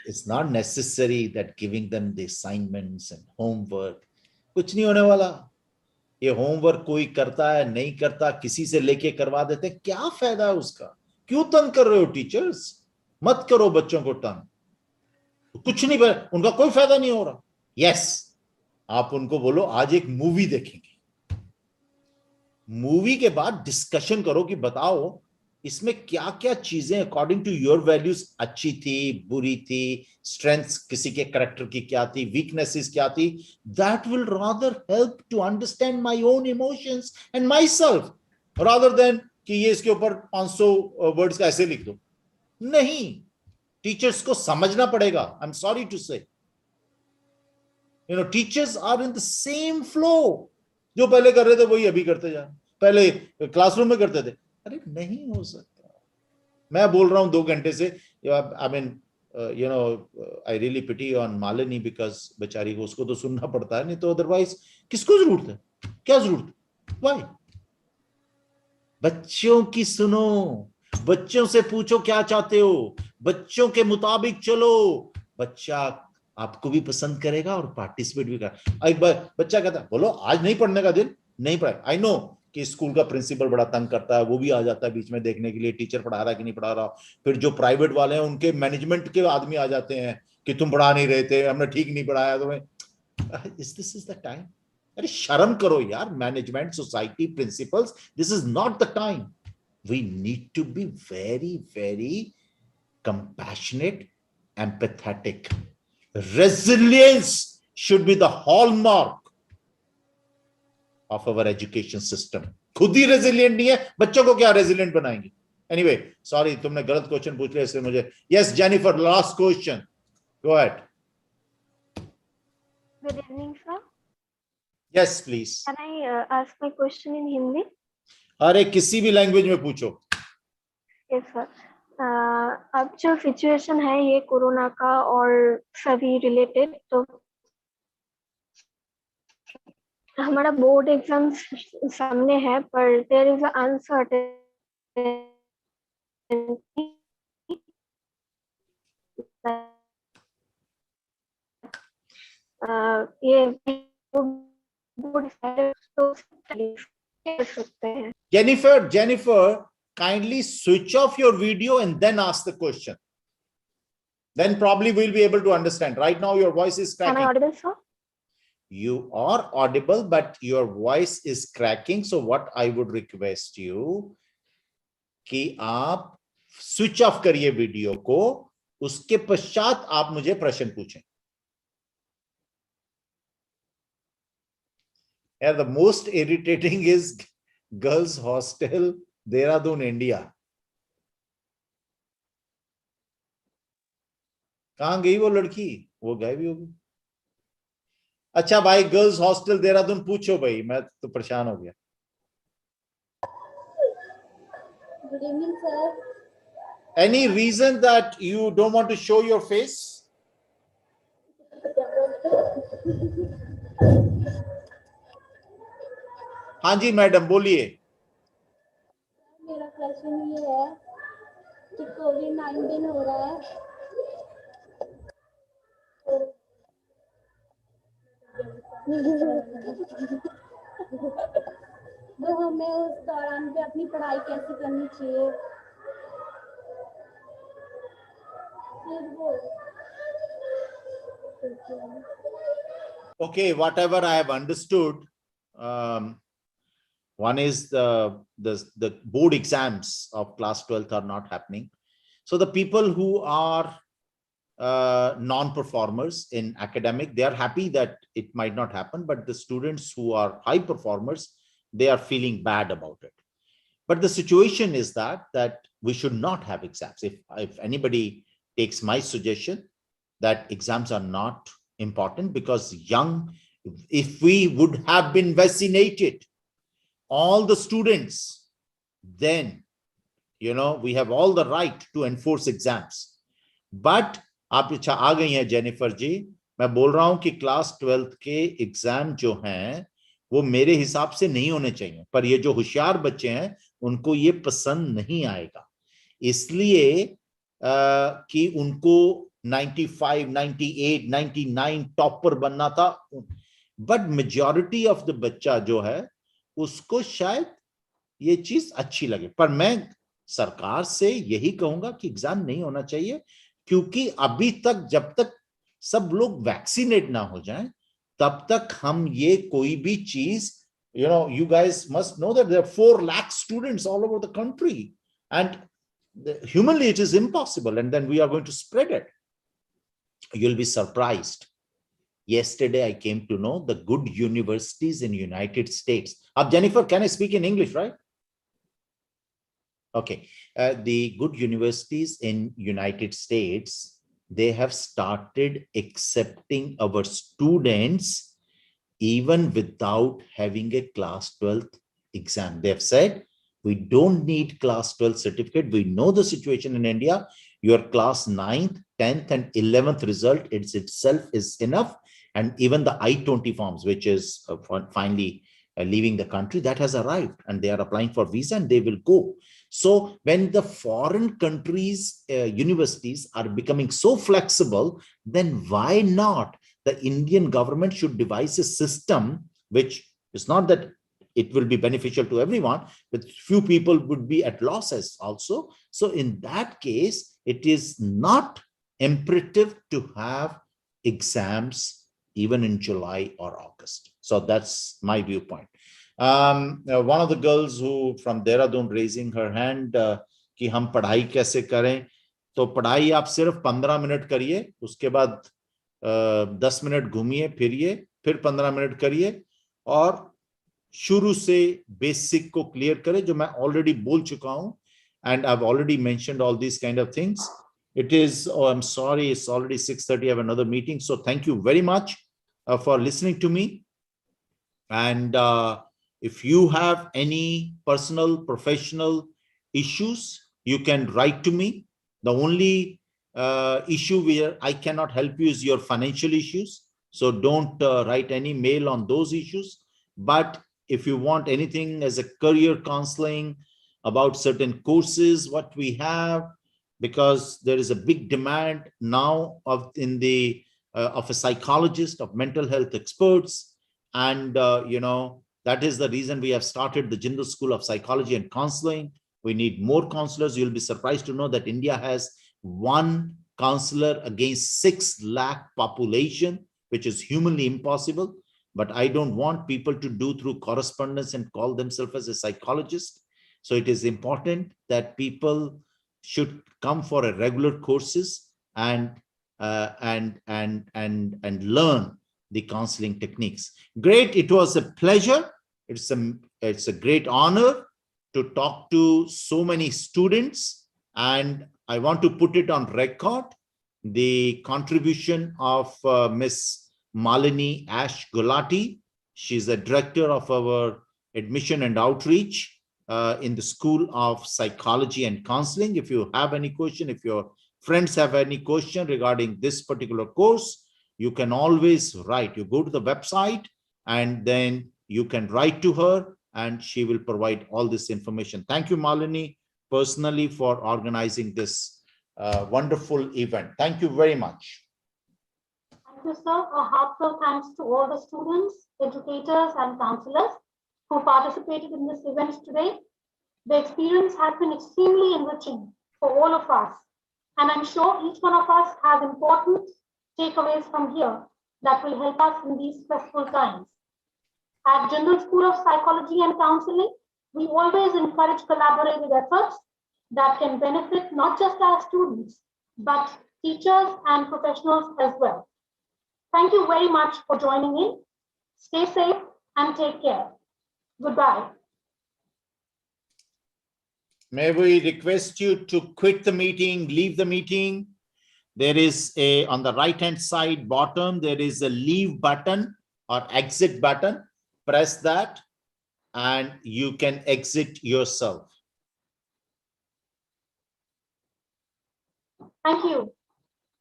It's not necessary that giving them the assignments and homework. कुछ नहीं होने वाला. ये होमवर्क कोई करता है नहीं करता, किसी से लेके करवा देते, क्या फायदा है उसका? क्यों तंग कर रहे हो टीचर्स? मत करो बच्चों को तंग, कुछ नहीं, उनका कोई फायदा नहीं हो रहा। यस, आप उनको बोलो आज एक मूवी देखेंगे, मूवी के बाद डिस्कशन करो कि बताओ इसमें क्या क्या चीजें अकॉर्डिंग टू योर वैल्यूज अच्छी थी, बुरी थी, स्ट्रेंथ्स किसी के करेक्टर की क्या थी, वीकनेसेस क्या थी। That will rather help to understand my own emotions and myself, rather than कि ये इसके ऊपर 500 वर्ड्स का ऐसे लिख दो। नहीं, टीचर्स को समझना पड़ेगा। I am sorry to say, teachers are in the same flow. जो पहले कर रहे थे वही अभी करते जा, पहले क्लासरूम में करते थे। अरे नहीं हो सकता। मैं बोल रहा हूं 2 घंटे से, I mean I really pity on Malini, because बेचारी को, उसको तो सुनना पड़ता है, नहीं तो अदरवाइज किसको जरूरत है, क्या जरूरत है? वाई? बच्चों की सुनो, बच्चों से पूछो क्या चाहते हो, बच्चों के मुताबिक चलो, बच्चा आपको भी पसंद करेगा और पार्टिसिपेट भी करेगा। एक बार बच्चा कहता है बोलो आज नहीं पढ़ने का दिन, नहीं पढ़ाए। आई नो कि स्कूल का प्रिंसिपल बड़ा तंग करता है, वो भी आ जाता है बीच में देखने के लिए टीचर पढ़ा रहा है कि नहीं पढ़ा रहा। फिर जो प्राइवेट वाले हैं उनके मैनेजमेंट के आदमी आ जाते हैं कि तुम पढ़ा नहीं रहे थे, हमने ठीक नहीं पढ़ाया तुम्हें। This is the time? अरे शर्म करो यार, management, society, principles, this is not the time. We need to be very, very compassionate, empathetic. Resilience should be the hallmark of our education system. खुद ही रेजिलियंट नहीं है, बच्चों को क्या रेजिलियंट बनाएंगे? एनीवे, सॉरी, तुमने गलत क्वेश्चन पूछ लिया इसलिए मुझे। Yes Jennifer, last question, go ahead. Good evening, sir. Yes please. Can I ask my question in Hindi? अरे किसी भी लैंग्वेज में पूछो। Yes, sir. अब जो सिचुएशन है ये कोरोना का और सभी रिलेटेड, तो हमारा बोर्ड एग्जाम सामने है, पर देयर इज अनसर्टेनिटी। ये बोर्ड तो कर सकते हैं। Jennifer, kindly switch off your video and then ask the question. Then probably we'll be able to understand. Right now your voice is cracking. Am I audible, sir? You are audible, but your voice is cracking. So what I would request you कि आप switch off करिए video को, उसके पश्चात आप मुझे प्रश्न पूछें। Yeah, the most irritating is girls hostel, Dehradun, India. कहां गई वो लड़की? वो गायब ही हो गई। अच्छा भाई, गर्ल्स हॉस्टल देहरादून पूछो भाई, मैं तो परेशान हो गया। Good evening, sir. Any reason that you don't want to show your face? हाँ जी मैडम, बोलिए। मेरा क्वेश्चन ये है कि कोविड-19 हो रहा है, तो हमें उस दौरान पे अपनी पढ़ाई कैसे करनी चाहिए? Okay, whatever I have understood, one is the board exams of class 12th are not happening. So the people who are non-performers in academic, they are happy that it might not happen, but the students who are high performers, they are feeling bad about it. But the situation is that we should not have exams. If anybody takes my suggestion that exams are not important, because if we would have been vaccinated, all the students, then we have all the right to enforce exams. But आप अच्छा आ गई हैं Jennifer जी, मैं बोल रहा हूं कि class 12th के एग्जाम जो हैं वो मेरे हिसाब से नहीं होने चाहिए, पर ये जो होशियार बच्चे हैं उनको ये पसंद नहीं आएगा, इसलिए कि उनको 95, 98, 99 टॉपर बनना था। but majority of the बच्चा जो है उसको शायद ये चीज अच्छी लगे। पर मैं सरकार से यही कहूंगा कि एग्जाम नहीं होना चाहिए, क्योंकि अभी तक जब तक सब लोग वैक्सीनेट ना हो जाएं तब तक हम ये कोई भी चीज, you guys must know that there are 4 lakh students all over the country, and humanly it is impossible, and then we are going to spread it. You'll be surprised. Yesterday I came to know the good universities in United States. Jennifer, can I speak in English, right? Okay. The good universities in United States, they have started accepting our students even without having a class 12th exam. They have said, we don't need class 12 certificate. We know the situation in India. Your class 9th, 10th and 11th result itself is enough. And even the I-20 forms, which is finally leaving the country, that has arrived, and they are applying for visa and they will go. So when the foreign countries, universities are becoming so flexible, then why not the Indian government should devise a system which is not that it will be beneficial to everyone, but few people would be at losses also. So in that case, it is not imperative to have exams even in July or August. So that's my viewpoint. One of the girls who from Dehradun raising her hand कि हम पढ़ाई कैसे करें, तो पढ़ाई आप सिर्फ 15 minute करिए, उसके बाद 10 मिनट घूमिए फिरिए, फिर 15 मिनट करिए और शुरू से बेसिक को क्लियर करें, जो मैं ऑलरेडी बोल चुका हूं, and I've already mentioned all these kind of things. It is, oh, I'm sorry, it's already 6:30. I have another meeting. So thank you very much for listening to me. And if you have any personal, professional issues, you can write to me. The only issue where I cannot help you is your financial issues. So don't write any mail on those issues. But if you want anything as a career counseling about certain courses, what we have, because there is a big demand now of a psychologist, of mental health experts, and that is the reason we have started the Jindal School of Psychology and Counseling. We need more counselors. You'll be surprised to know that India has 1 counselor against 6 lakh population, which is humanly impossible. But I don't want people to do through correspondence and call themselves as a psychologist. So it is important that people should come for a regular courses and learn the counseling techniques. Great. It was a pleasure. It's a great honor to talk to so many students, and I want to put it on record the contribution of Miss Malini Ash Gulati. She's the director of our admission and outreach in the School of Psychology and Counseling. If you have any question, if your friends have any question regarding this particular course, you can always write. You go to the website and then you can write to her and she will provide all this information. Thank you, Malini, personally for organizing this wonderful event. Thank you very much. Thank you, sir. A heartfelt thanks to all the students, educators, and counselors who participated in this event today. The experience has been extremely enriching for all of us, and I'm sure each one of us has important takeaways from here that will help us in these stressful times. At Jindal School of Psychology and Counseling, we always encourage collaborative efforts that can benefit not just our students, but teachers and professionals as well. Thank you very much for joining in. Stay safe and take care. Goodbye. May we request you to quit the meeting, leave the meeting. There is on the right-hand side bottom, there is a leave button or exit button. Press that and you can exit yourself. Thank you.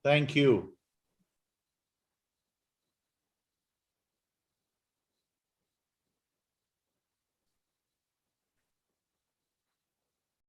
Thank you.